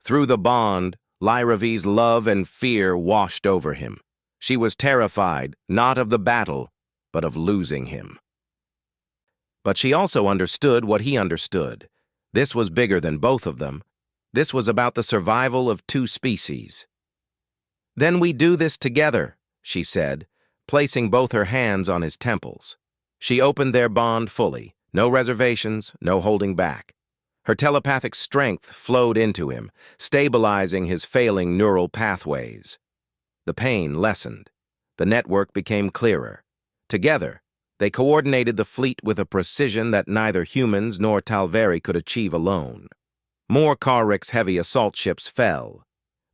Through the bond, Lyra V's love and fear washed over him. She was terrified, not of the battle, but of losing him. But she also understood what he understood. This was bigger than both of them. This was about the survival of two species. "Then we do this together," she said, placing both her hands on his temples. She opened their bond fully, no reservations, no holding back. Her telepathic strength flowed into him, stabilizing his failing neural pathways. The pain lessened. The network became clearer. Together, they coordinated the fleet with a precision that neither humans nor Talveri could achieve alone. More Karrik's heavy assault ships fell.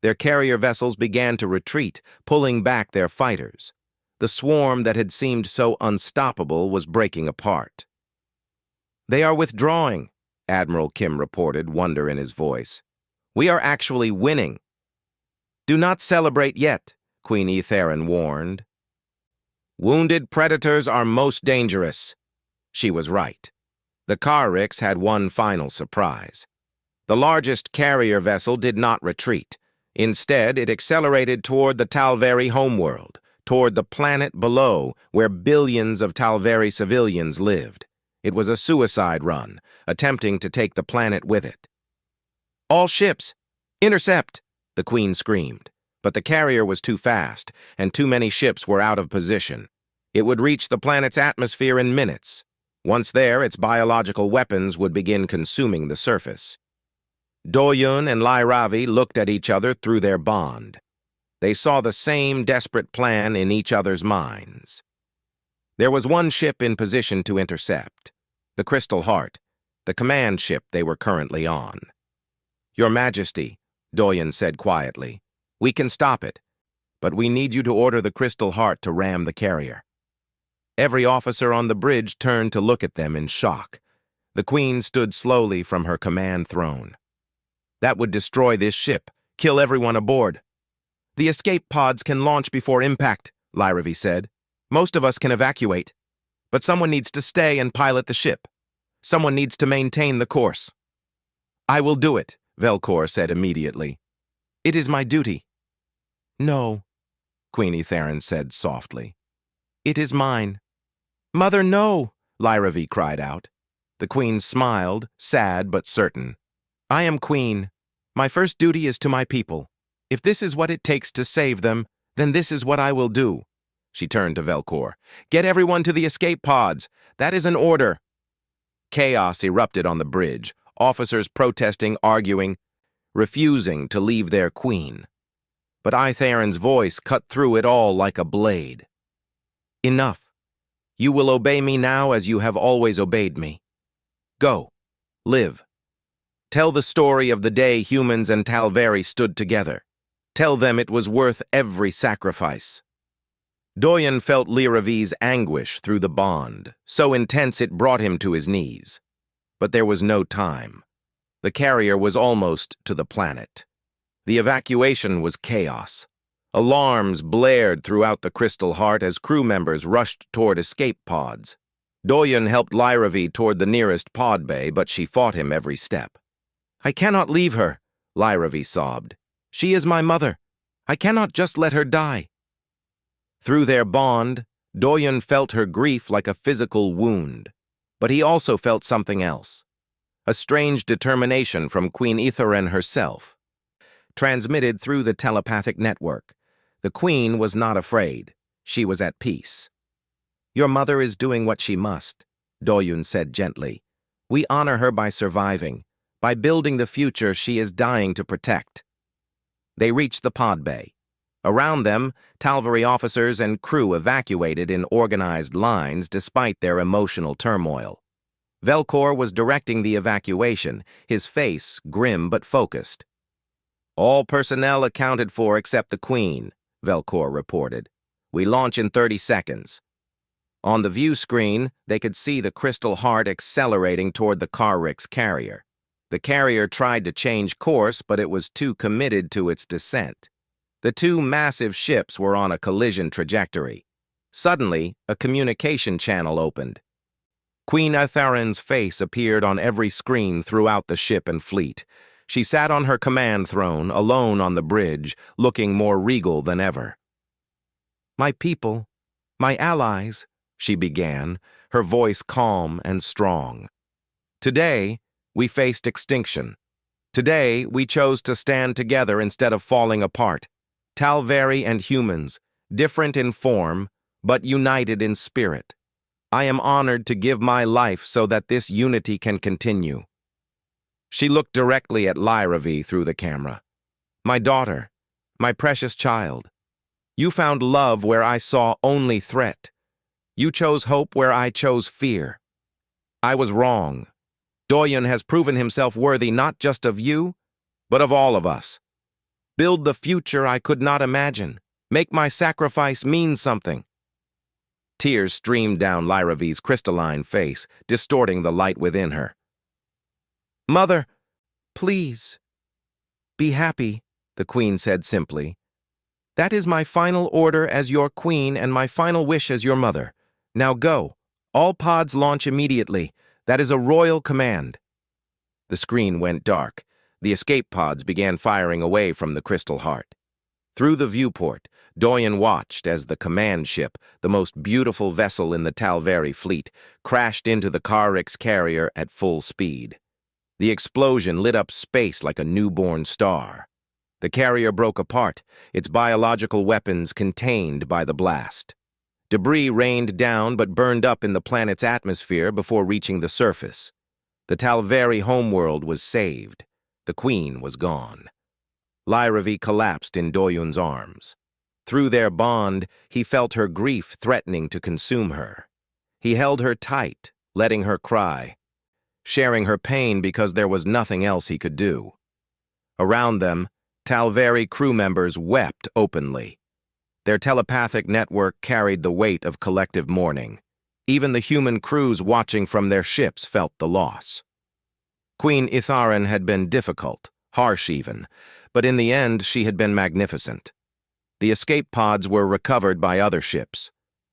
Their carrier vessels began to retreat, pulling back their fighters. The swarm that had seemed so unstoppable was breaking apart. "They are withdrawing," Admiral Kim reported, wonder in his voice. "We are actually winning." "Do not celebrate yet," Queen Etherin warned. "Wounded predators are most dangerous." She was right. The Karriks had one final surprise. The largest carrier vessel did not retreat. Instead, it accelerated toward the Talveri homeworld, toward the planet below, where billions of Talveri civilians lived. It was a suicide run, attempting to take the planet with it. "All ships, intercept!" the Queen screamed. But the carrier was too fast, and too many ships were out of position. It would reach the planet's atmosphere in minutes. Once there, its biological weapons would begin consuming the surface. Doyun and Lyravi looked at each other through their bond. They saw the same desperate plan in each other's minds. There was one ship in position to intercept, the Crystal Heart, the command ship they were currently on. "Your Majesty," Doyun said quietly, "we can stop it, but we need you to order the Crystal Heart to ram the carrier." Every officer on the bridge turned to look at them in shock. The Queen stood slowly from her command throne. "That would destroy this ship, kill everyone aboard." "The escape pods can launch before impact," Lyravi said. "Most of us can evacuate, but someone needs to stay and pilot the ship. Someone needs to maintain the course." "I will do it," Velcor said immediately. "It is my duty." "No," Queen Etherin said softly. "It is mine." "Mother, no!" Lyravi cried out. The Queen smiled, sad but certain. "I am Queen. My first duty is to my people. If this is what it takes to save them, then this is what I will do." She turned to Velcor. "Get everyone to the escape pods. That is an order." Chaos erupted on the bridge, officers protesting, arguing, refusing to leave their queen. But Itherin's voice cut through it all like a blade. "Enough. You will obey me now as you have always obeyed me. Go. Live. Tell the story of the day humans and Talveri stood together. Tell them it was worth every sacrifice." Doyen felt Lyravi's anguish through the bond, so intense it brought him to his knees. But there was no time. The carrier was almost to the planet. The evacuation was chaos. Alarms blared throughout the Crystal Heart as crew members rushed toward escape pods. Doyen helped Lyravi toward the nearest pod bay, but she fought him every step. "I cannot leave her," Lyravi sobbed. "She is my mother. I cannot just let her die." Through their bond, Doyen felt her grief like a physical wound, but he also felt something else. A strange determination from Queen Etherin herself. Transmitted through the telepathic network, the Queen was not afraid. She was at peace. "Your mother is doing what she must," Doyun said gently. "We honor her by surviving, by building the future she is dying to protect." They reached the pod bay. Around them, Talveri officers and crew evacuated in organized lines despite their emotional turmoil. Velcor was directing the evacuation, his face grim but focused. "All personnel accounted for except the Queen," Velcor reported. "We launch in 30 seconds. On the view screen, they could see the Crystal Heart accelerating toward the Karrik's carrier. The carrier tried to change course, but it was too committed to its descent. The two massive ships were on a collision trajectory. Suddenly, a communication channel opened. Queen Itherin's face appeared on every screen throughout the ship and fleet. She sat on her command throne, alone on the bridge, looking more regal than ever. "My people, my allies," she began, her voice calm and strong. "Today, we faced extinction. Today, we chose to stand together instead of falling apart. Talveri and humans, different in form, but united in spirit. I am honored to give my life so that this unity can continue. She looked directly at Lyra through the camera. My daughter, my precious child, you found love where I saw only threat. You chose hope where I chose fear. I was wrong. Doyen has proven himself worthy not just of you, but of all of us. Build the future I could not imagine. Make my sacrifice mean something. Tears streamed down Lyra's crystalline face, distorting the light within her. Mother, please. Be happy, the queen said simply. That is my final order as your queen and my final wish as your mother. Now go. All pods launch immediately. That is a royal command. The screen went dark. The escape pods began firing away from the crystal heart. Through the viewport, Doyen watched as the command ship, the most beautiful vessel in the Talveri fleet, crashed into the Karrix carrier at full speed. The explosion lit up space like a newborn star. The carrier broke apart, its biological weapons contained by the blast. Debris rained down but burned up in the planet's atmosphere before reaching the surface. The Talveri homeworld was saved. The queen was gone. Lyra collapsed in Doyen's arms. Through their bond, he felt her grief threatening to consume her. He held her tight, letting her cry, sharing her pain because there was nothing else he could do. Around them, Talveri crew members wept openly. Their telepathic network carried the weight of collective mourning. Even the human crews watching from their ships felt the loss. Queen Itharan had been difficult, harsh even, but in the end she had been magnificent. The escape pods were recovered by other ships.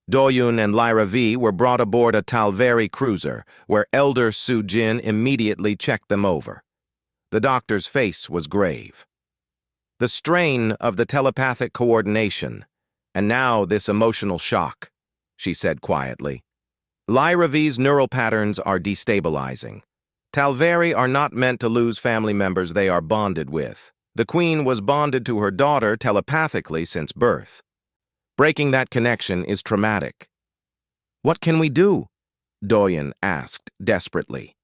Doyen and Lyra were brought aboard a Talveri cruiser, where Elder Sujin immediately checked them over. The doctor's face was grave. The strain of the telepathic coordination, and now this emotional shock, she said quietly. Lyra's neural patterns are destabilizing. Talveri are not meant to lose family members they are bonded with. The queen was bonded to her daughter telepathically since birth. Breaking that connection is traumatic. What can we do? Doyen asked desperately.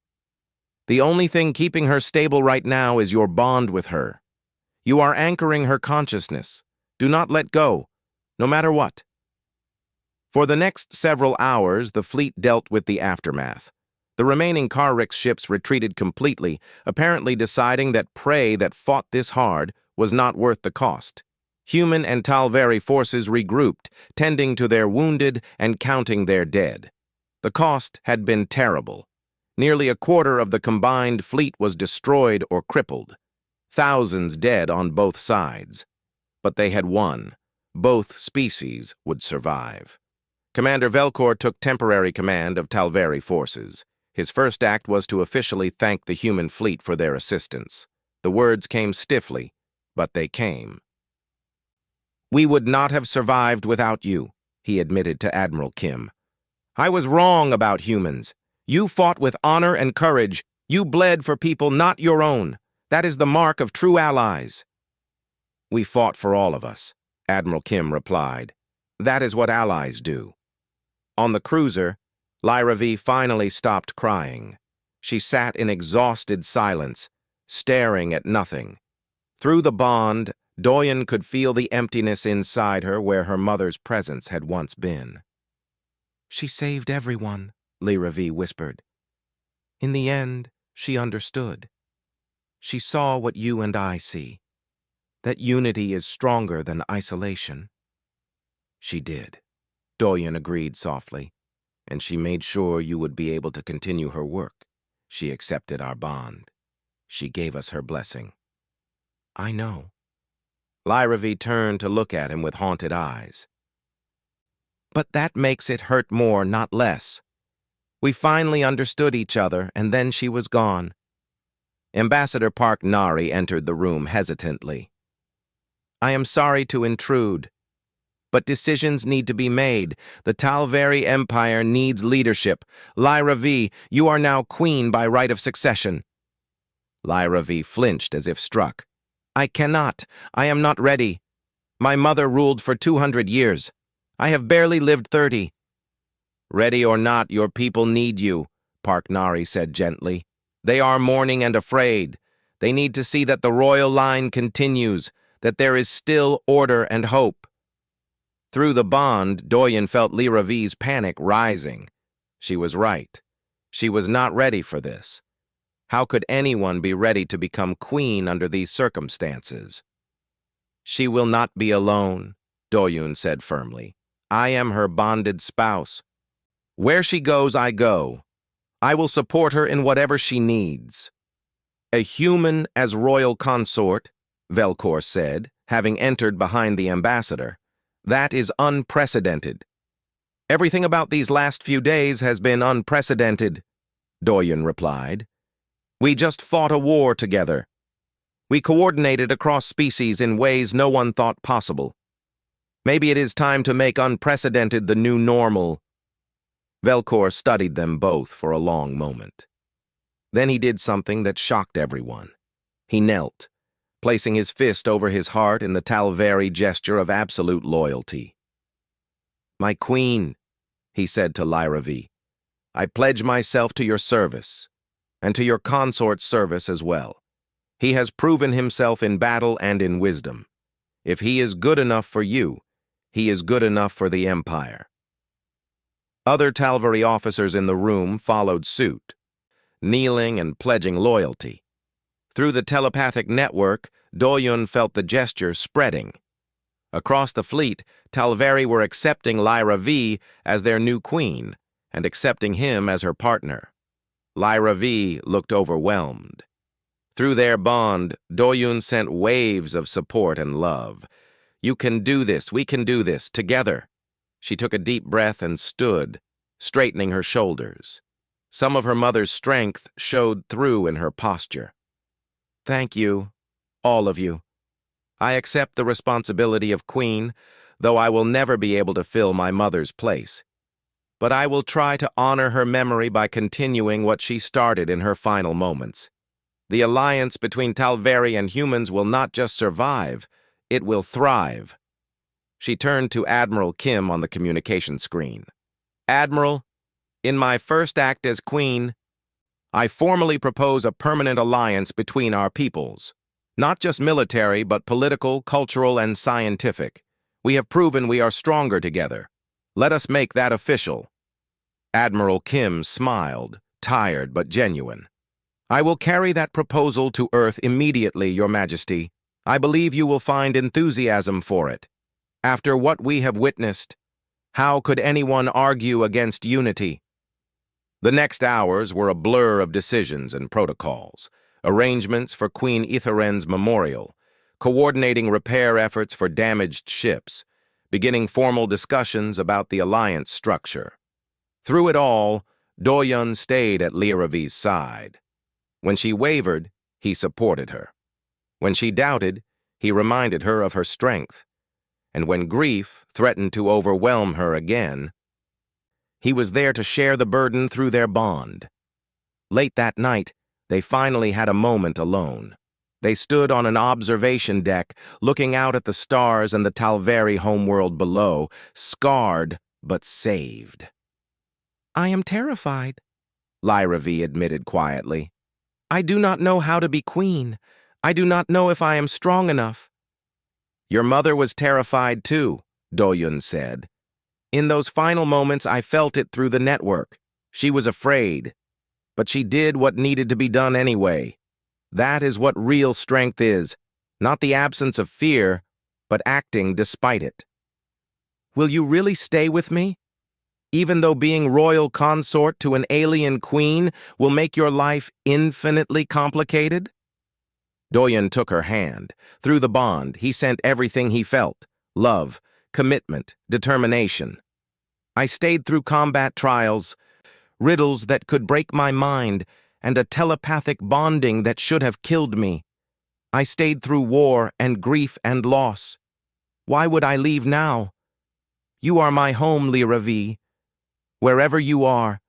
The only thing keeping her stable right now is your bond with her. You are anchoring her consciousness. Do not let go, no matter what. For the next several hours, the fleet dealt with the aftermath. The remaining Karrix ships retreated completely, apparently deciding that prey that fought this hard was not worth the cost. Human and Talveri forces regrouped, tending to their wounded and counting their dead. The cost had been terrible. Nearly a quarter of the combined fleet was destroyed or crippled. Thousands dead on both sides. But they had won. Both species would survive. Commander Velcor took temporary command of Talveri forces. His first act was to officially thank the human fleet for their assistance. The words came stiffly, but they came. We would not have survived without you, he admitted to Admiral Kim. I was wrong about humans. You fought with honor and courage. You bled for people not your own. That is the mark of true allies. We fought for all of us, Admiral Kim replied. That is what allies do. On the cruiser, Lyra finally stopped crying. She sat in exhausted silence, staring at nothing. Through the bond, Doyen could feel the emptiness inside her where her mother's presence had once been. She saved everyone, Lyra whispered. In the end, she understood. She saw what you and I see, that unity is stronger than isolation. She did, Doyen agreed softly, and she made sure you would be able to continue her work. She accepted our bond. She gave us her blessing. I know. Lyra turned to look at him with haunted eyes. But that makes it hurt more, not less. We finally understood each other, and then she was gone. Ambassador Park Nari entered the room hesitantly. I am sorry to intrude, but decisions need to be made. The Talveri Empire needs leadership. Lyra, you are now queen by right of succession. Lyra V flinched as if struck. I cannot. I am not ready. My mother ruled for 200 years. I have barely lived 30. Ready or not, your people need you, Parknari said gently. They are mourning and afraid. They need to see that the royal line continues, that there is still order and hope. Through the bond, Doyen felt Lyra V's panic rising. She was right. She was not ready for this. How could anyone be ready to become queen under these circumstances? She will not be alone, Doyun said firmly. I am her bonded spouse. Where she goes, I go. I will support her in whatever she needs. A human as royal consort, Velcor said, having entered behind the ambassador. That is unprecedented. Everything about these last few days has been unprecedented, Doyen replied. We just fought a war together. We coordinated across species in ways no one thought possible. Maybe it is time to make unprecedented the new normal. Velcor studied them both for a long moment. Then he did something that shocked everyone. He knelt, placing his fist over his heart in the Talveri gesture of absolute loyalty. My queen, he said to Lyra V, I pledge myself to your service, and to your consort's service as well. He has proven himself in battle and in wisdom. If he is good enough for you, he is good enough for the Empire. Other Talveri officers in the room followed suit, kneeling and pledging loyalty. Through the telepathic network, Doyun felt the gesture spreading. Across the fleet, Talveri were accepting Lyra V as their new queen and accepting him as her partner. Lyra V looked overwhelmed. Through their bond, Doyun sent waves of support and love. You can do this, we can do this, together. She took a deep breath and stood, straightening her shoulders. Some of her mother's strength showed through in her posture. Thank you, all of you. I accept the responsibility of queen, though I will never be able to fill my mother's place. But I will try to honor her memory by continuing what she started in her final moments. The alliance between Talveri and humans will not just survive, it will thrive. She turned to Admiral Kim on the communication screen. Admiral, in my first act as queen, I formally propose a permanent alliance between our peoples. Not just military, but political, cultural, and scientific. We have proven we are stronger together. Let us make that official. Admiral Kim smiled, tired but genuine. I will carry that proposal to Earth immediately, Your Majesty. I believe you will find enthusiasm for it. After what we have witnessed, how could anyone argue against unity? The next hours were a blur of decisions and protocols, arrangements for Queen Itharen's memorial, coordinating repair efforts for damaged ships, beginning formal discussions about the alliance structure. Through it all, Doyun stayed at Lyra V's side. When she wavered, he supported her. When she doubted, he reminded her of her strength. And when grief threatened to overwhelm her again, he was there to share the burden through their bond. Late that night, they finally had a moment alone. They stood on an observation deck, looking out at the stars and the Talveri homeworld below, scarred but saved. I am terrified, Lyra V admitted quietly. I do not know how to be queen. I do not know if I am strong enough. Your mother was terrified too, Doyun said. In those final moments, I felt it through the network. She was afraid, but she did what needed to be done anyway. That is what real strength is, not the absence of fear, but acting despite it. Will you really stay with me? Even though being royal consort to an alien queen will make your life infinitely complicated? Doyen took her hand. Through the bond, he sent everything he felt: love, commitment, determination. I stayed through combat trials, riddles that could break my mind, and a telepathic bonding that should have killed me. I stayed through war and grief and loss. Why would I leave now? You are my home, Lyra V. Wherever you are,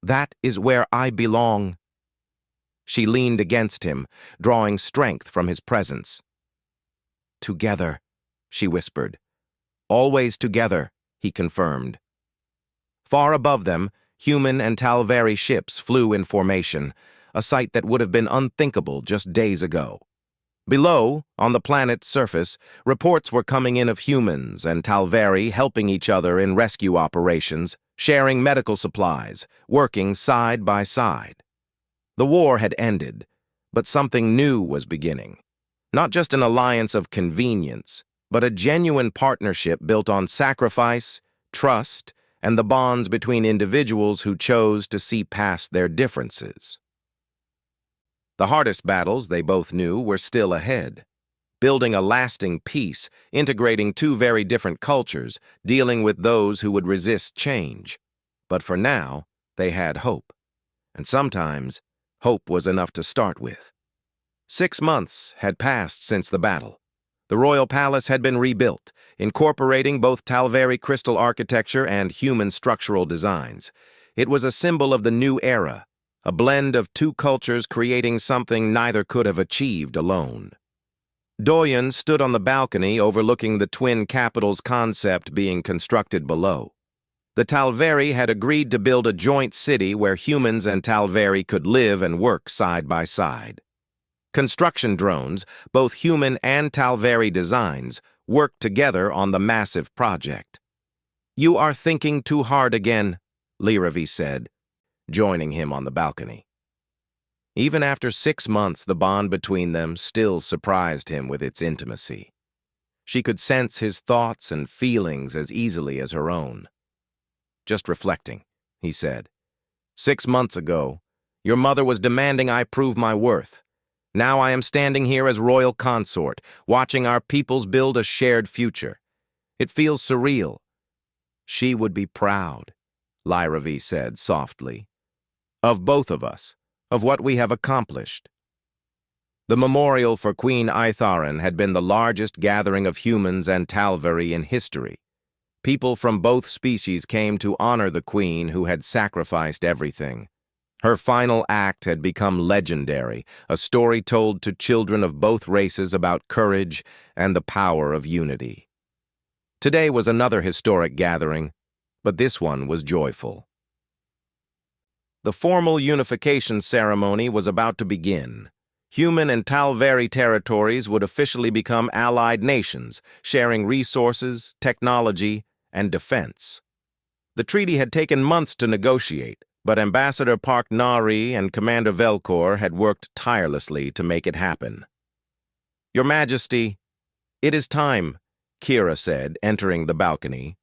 that is where I belong. She leaned against him, drawing strength from his presence. "Together," she whispered. "Always together," he confirmed. Far above them, human and Talveri ships flew in formation, a sight that would have been unthinkable just days ago. Below, on the planet's surface, reports were coming in of humans and Talveri helping each other in rescue operations, sharing medical supplies, working side by side. The war had ended, but something new was beginning. Not just an alliance of convenience, but a genuine partnership built on sacrifice, trust, and the bonds between individuals who chose to see past their differences. The hardest battles, they both knew, were still ahead. Building a lasting peace, integrating two very different cultures, dealing with those who would resist change. But for now, they had hope. And sometimes, hope was enough to start with. 6 months had passed since the battle. The royal palace had been rebuilt, incorporating both Talveri crystal architecture and human structural designs. It was a symbol of the new era, a blend of two cultures creating something neither could have achieved alone. Doyon stood on the balcony overlooking the twin capitals concept being constructed below. The Talveri had agreed to build a joint city where humans and Talveri could live and work side by side. Construction drones, both human and Talveri designs, worked together on the massive project. "You are thinking too hard again," Lyravi said, joining him on the balcony. Even after 6 months, the bond between them still surprised him with its intimacy. She could sense his thoughts and feelings as easily as her own. "Just reflecting," he said. 6 months ago, your mother was demanding I prove my worth. Now I am standing here as royal consort, watching our peoples build a shared future. It feels surreal." "She would be proud," Lyravi said softly. "Of both of us, of what we have accomplished." The memorial for Queen Aitharan had been the largest gathering of humans and Talveri in history. People from both species came to honor the queen who had sacrificed everything. Her final act had become legendary, a story told to children of both races about courage and the power of unity. Today was another historic gathering, but this one was joyful. The formal unification ceremony was about to begin. Human and Talveri territories would officially become allied nations, sharing resources, technology, and defense. The treaty had taken months to negotiate, but Ambassador Park Nari and Commander Velkor had worked tirelessly to make it happen. "Your Majesty, it is time," Kira said, entering the balcony.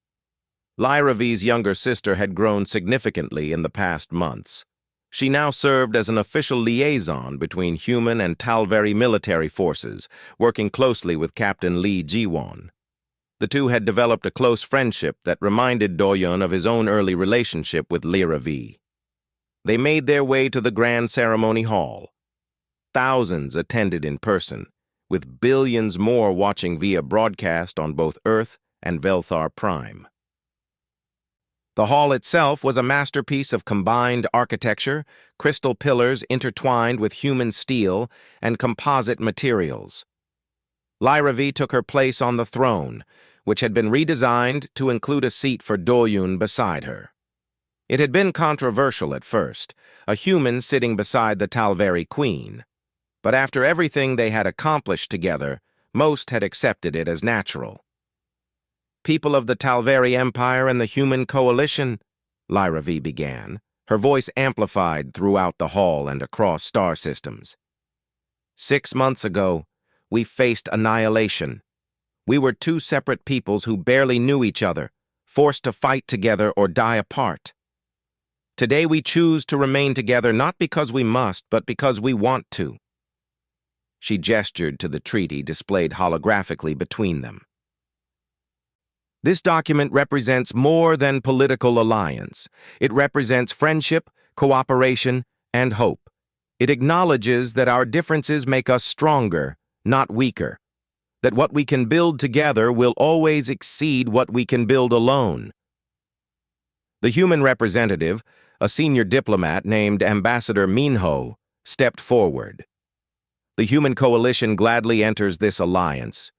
Lyravi's younger sister had grown significantly in the past months. She now served as an official liaison between human and Talveri military forces, working closely with Captain Lee Jiwon. The two had developed a close friendship that reminded Doyon of his own early relationship with Lyravi. They made their way to the grand ceremony hall. Thousands attended in person, with billions more watching via broadcast on both Earth and Velthar Prime. The hall itself was a masterpiece of combined architecture, crystal pillars intertwined with human steel, and composite materials. Lyravi took her place on the throne, which had been redesigned to include a seat for Doyon beside her. It had been controversial at first, a human sitting beside the Talveri queen. But after everything they had accomplished together, most had accepted it as natural. "People of the Talveri Empire and the Human Coalition," Lyravi began, her voice amplified throughout the hall and across star systems. "6 months ago, we faced annihilation. We were two separate peoples who barely knew each other, forced to fight together or die apart. Today we choose to remain together not because we must, but because we want to." She gestured to the treaty displayed holographically between them. "This document represents more than political alliance. It represents friendship, cooperation, and hope. It acknowledges that our differences make us stronger, not weaker. That what we can build together will always exceed what we can build alone." The human representative, a senior diplomat named Ambassador Minho, stepped forward. The human coalition gladly enters this alliance.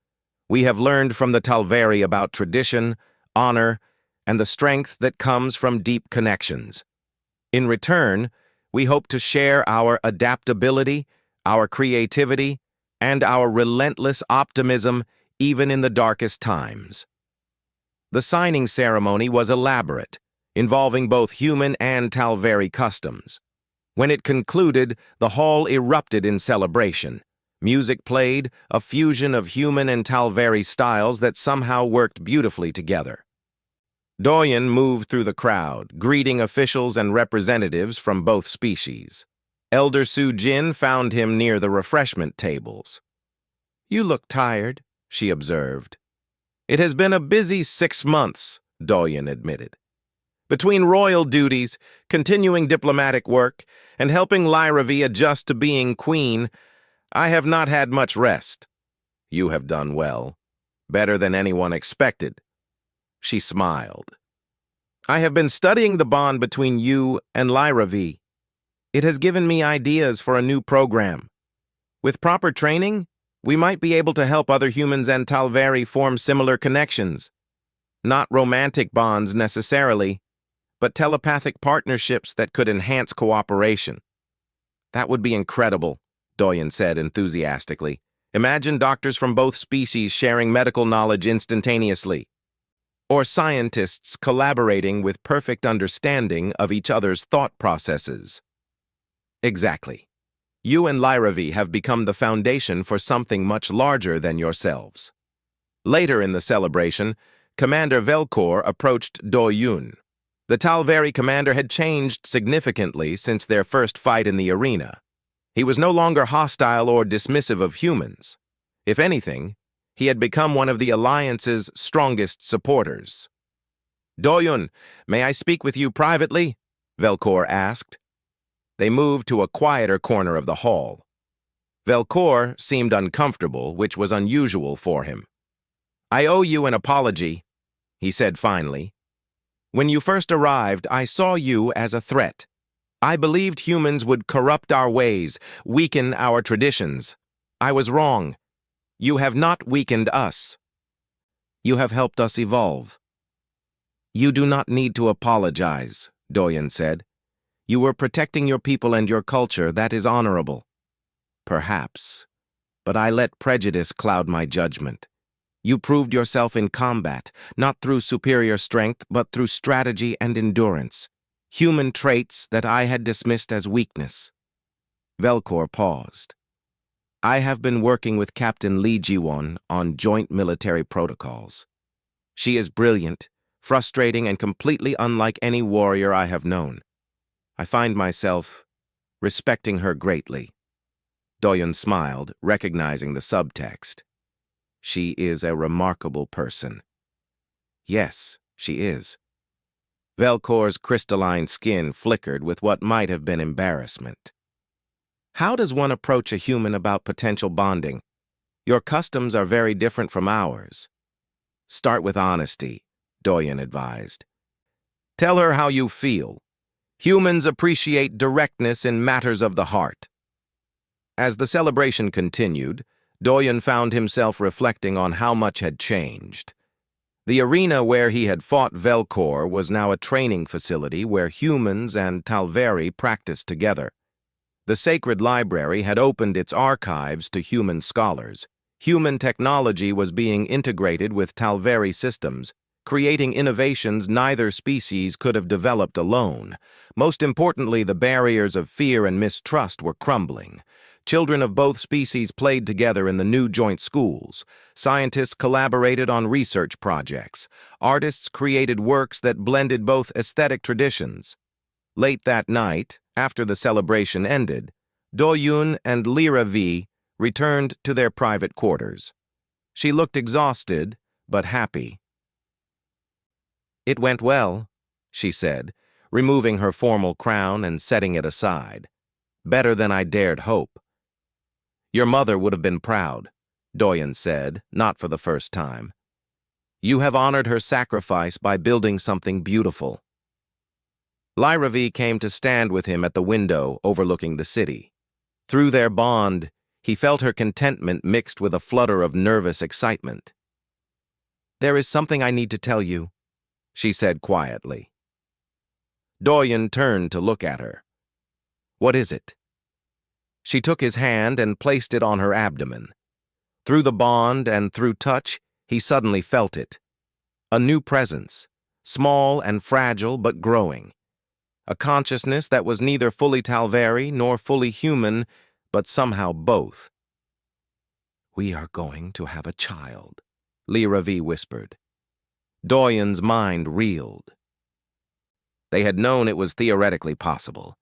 We have learned from the Talveri about tradition, honor, and the strength that comes from deep connections. In return, we hope to share our adaptability, our creativity, and our relentless optimism even in the darkest times. The signing ceremony was elaborate, involving both human and Talveri customs. When it concluded, the hall erupted in celebration. Music played, a fusion of human and Talveri styles that somehow worked beautifully together. Doyen moved through the crowd, greeting officials and representatives from both species. Elder Su Jin found him near the refreshment tables. "You look tired," she observed. "It has been a busy 6 months," Doyen admitted. "Between royal duties, continuing diplomatic work, and helping Lyravi adjust to being queen, I have not had much rest." "You have done well. Better than anyone expected." She smiled. "I have been studying the bond between you and Lyravi. It has given me ideas for a new program. With proper training, we might be able to help other humans and Talveri form similar connections. Not romantic bonds necessarily, but telepathic partnerships that could enhance cooperation." "That would be incredible," Doyen said enthusiastically. "Imagine doctors from both species sharing medical knowledge instantaneously. Or scientists collaborating with perfect understanding of each other's thought processes." "Exactly. You and Lyravi have become the foundation for something much larger than yourselves." Later in the celebration, Commander Velkor approached Doyun. The Talveri commander had changed significantly since their first fight in the arena. He was no longer hostile or dismissive of humans. If anything, he had become one of the Alliance's strongest supporters. "Doyun, may I speak with you privately?" Velkor asked. They moved to a quieter corner of the hall. Velkor seemed uncomfortable, which was unusual for him. "I owe you an apology," he said finally. "When you first arrived, I saw you as a threat. I believed humans would corrupt our ways, weaken our traditions. I was wrong. You have not weakened us. You have helped us evolve." "You do not need to apologize," Doyen said. "You were protecting your people and your culture. That is honorable." "Perhaps. But I let prejudice cloud my judgment. You proved yourself in combat, not through superior strength, but through strategy and endurance. Human traits that I had dismissed as weakness." Velkor paused. "I have been working with Captain Lee Jiwon on joint military protocols. She is brilliant, frustrating, and completely unlike any warrior I have known. I find myself respecting her greatly." Doyen smiled, recognizing the subtext. "She is a remarkable person." "Yes, she is." Velkor's crystalline skin flickered with what might have been embarrassment. "How does one approach a human about potential bonding? Your customs are very different from ours." "Start with honesty," Doyen advised. "Tell her how you feel. Humans appreciate directness in matters of the heart." As the celebration continued, Doyen found himself reflecting on how much had changed. The arena where he had fought Velkor was now a training facility where humans and Talveri practiced together. The sacred library had opened its archives to human scholars. Human technology was being integrated with Talveri systems, creating innovations neither species could have developed alone. Most importantly, the barriers of fear and mistrust were crumbling. Children of both species played together in the new joint schools. Scientists collaborated on research projects. Artists created works that blended both aesthetic traditions. Late that night, after the celebration ended, Doyun and Lyravi returned to their private quarters. She looked exhausted, but happy. "It went well," she said, removing her formal crown and setting it aside. "Better than I dared hope." "Your mother would have been proud," Doyen said, not for the first time. "You have honored her sacrifice by building something beautiful." Lyravi came to stand with him at the window overlooking the city. Through their bond, he felt her contentment mixed with a flutter of nervous excitement. "There is something I need to tell you," she said quietly. Doyen turned to look at her. "What is it?" She took his hand and placed it on her abdomen. Through the bond and through touch, he suddenly felt it. A new presence, small and fragile but growing. A consciousness that was neither fully Talveri nor fully human, but somehow both. "We are going to have a child," Lyra V whispered. Doyen's mind reeled. They had known it was theoretically possible.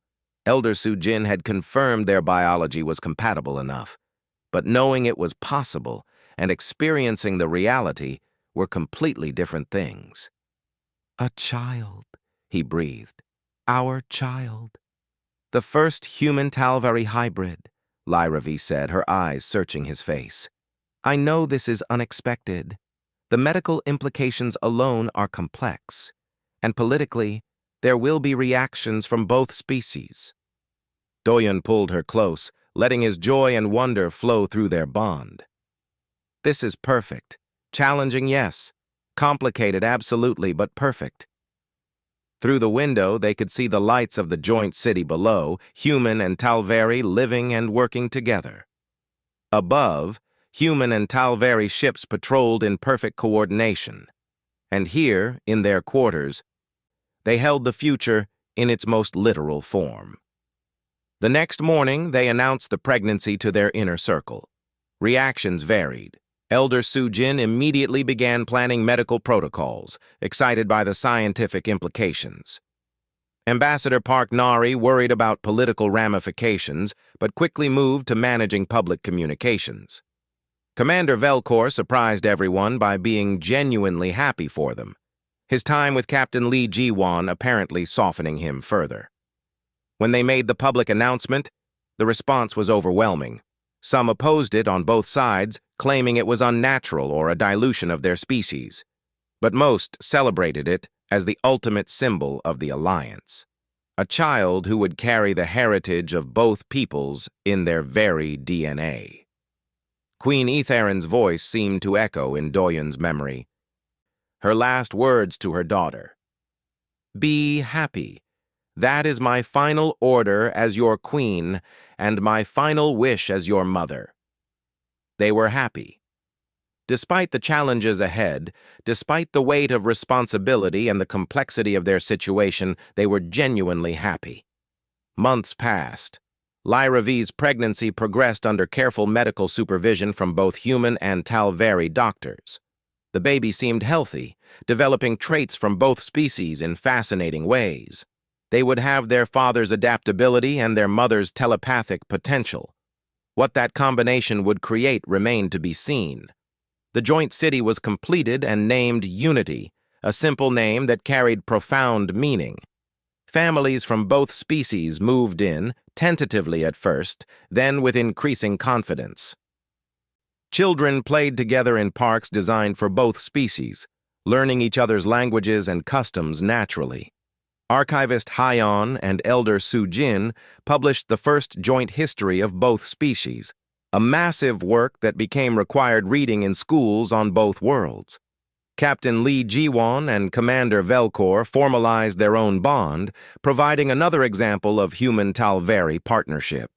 Elder Sujin had confirmed their biology was compatible enough, but knowing it was possible and experiencing the reality were completely different things. "A child," he breathed. "Our child." "The first human Talveri hybrid," Lyra V said, her eyes searching his face. "I know this is unexpected. The medical implications alone are complex, and politically, there will be reactions from both species." Doyen pulled her close, letting his joy and wonder flow through their bond. "This is perfect. Challenging, yes. Complicated, absolutely, but perfect." Through the window, they could see the lights of the joint city below, human and Talveri living and working together. Above, human and Talveri ships patrolled in perfect coordination. And here, in their quarters, they held the future in its most literal form. The next morning, they announced the pregnancy to their inner circle. Reactions varied. Elder Sujin immediately began planning medical protocols, excited by the scientific implications. Ambassador Park Nari worried about political ramifications, but quickly moved to managing public communications. Commander Velcor surprised everyone by being genuinely happy for them, his time with Captain Lee Ji-won apparently softening him further. When they made the public announcement, the response was overwhelming. Some opposed it on both sides, claiming it was unnatural or a dilution of their species, but most celebrated it as the ultimate symbol of the alliance. A child who would carry the heritage of both peoples in their very DNA. Queen Etharin's voice seemed to echo in Doyen's memory. Her last words to her daughter. "Be happy. That is my final order as your queen and my final wish as your mother." They were happy. Despite the challenges ahead, despite the weight of responsibility and the complexity of their situation, they were genuinely happy. Months passed. Lyra V's pregnancy progressed under careful medical supervision from both human and Talveri doctors. The baby seemed healthy, developing traits from both species in fascinating ways. They would have their father's adaptability and their mother's telepathic potential. What that combination would create remained to be seen. The joint city was completed and named Unity, a simple name that carried profound meaning. Families from both species moved in, tentatively at first, then with increasing confidence. Children played together in parks designed for both species, learning each other's languages and customs naturally. Archivist Hyon and Elder Sujin published the first joint history of both species, a massive work that became required reading in schools on both worlds. Captain Lee Ji-won and Commander Velcor formalized their own bond, providing another example of human-Talveri partnership.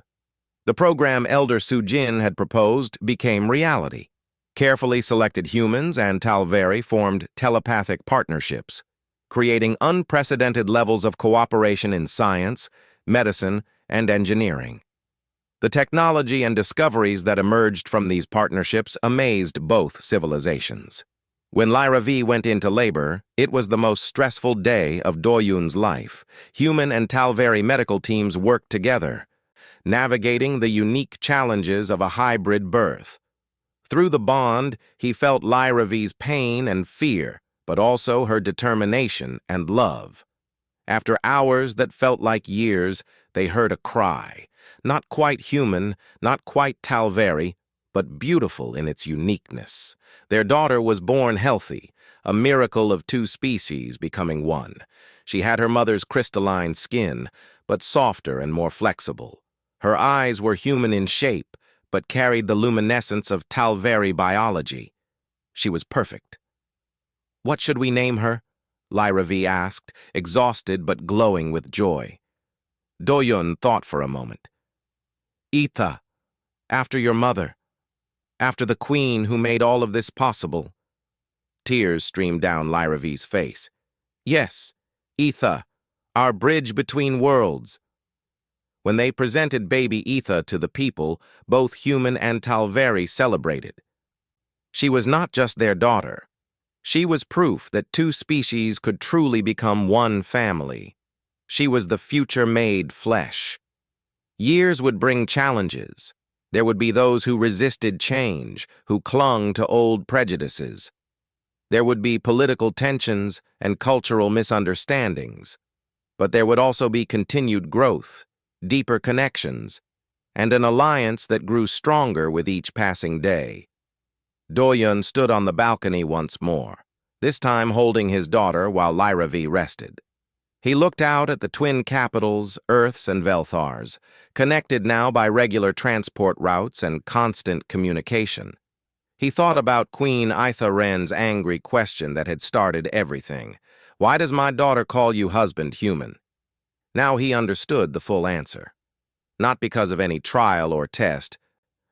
The program Elder Sujin had proposed became reality. Carefully selected humans and Talveri formed telepathic partnerships, creating unprecedented levels of cooperation in science, medicine, and engineering. The technology and discoveries that emerged from these partnerships amazed both civilizations. When Lyra V went into labor, it was the most stressful day of Doyun's life. Human and Talveri medical teams worked together, navigating the unique challenges of a hybrid birth. Through the bond, he felt Lyra V's pain and fear, but also her determination and love. After hours that felt like years, they heard a cry, not quite human, not quite Talveri, but beautiful in its uniqueness. Their daughter was born healthy, a miracle of two species becoming one. She had her mother's crystalline skin, but softer and more flexible. Her eyes were human in shape, but carried the luminescence of Talveri biology. She was perfect. "What should we name her?" Lyra V asked, exhausted but glowing with joy. Doyun thought for a moment. "Etha, after your mother. After the queen who made all of this possible." Tears streamed down Lyra V's face. "Yes, Etha, our bridge between worlds." When they presented baby Etha to the people, both human and Talveri celebrated. She was not just their daughter. She was proof that two species could truly become one family. She was the future made flesh. Years would bring challenges. There would be those who resisted change, who clung to old prejudices. There would be political tensions and cultural misunderstandings. But there would also be continued growth, deeper connections, and an alliance that grew stronger with each passing day. Doyun stood on the balcony once more, this time holding his daughter while Lyra V rested. He looked out at the twin capitals, Earth's and Velthar's, connected now by regular transport routes and constant communication. He thought about Queen Aitharen's angry question that had started everything. "Why does my daughter call you husband human?" Now he understood the full answer. Not because of any trial or test,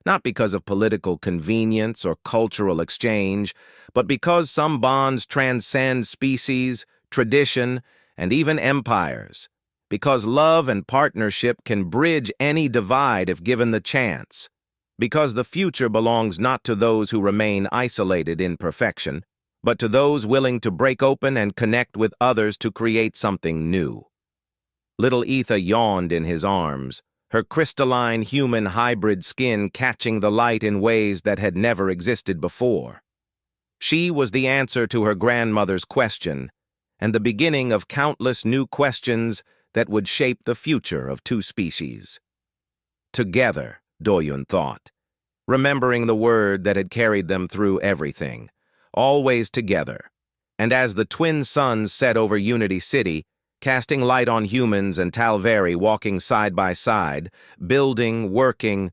not because of political convenience or cultural exchange, but because some bonds transcend species, tradition, and even empires. Because love and partnership can bridge any divide if given the chance. Because the future belongs not to those who remain isolated in perfection, but to those willing to break open and connect with others to create something new. Little Etha yawned in his arms, her crystalline human hybrid skin catching the light in ways that had never existed before. She was the answer to her grandmother's question, and the beginning of countless new questions that would shape the future of two species. Together, Doyun thought, remembering the word that had carried them through everything, always together. And as the twin suns set over Unity City, casting light on humans and Talveri walking side by side, building, working,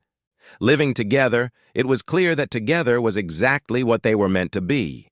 living together, it was clear that together was exactly what they were meant to be.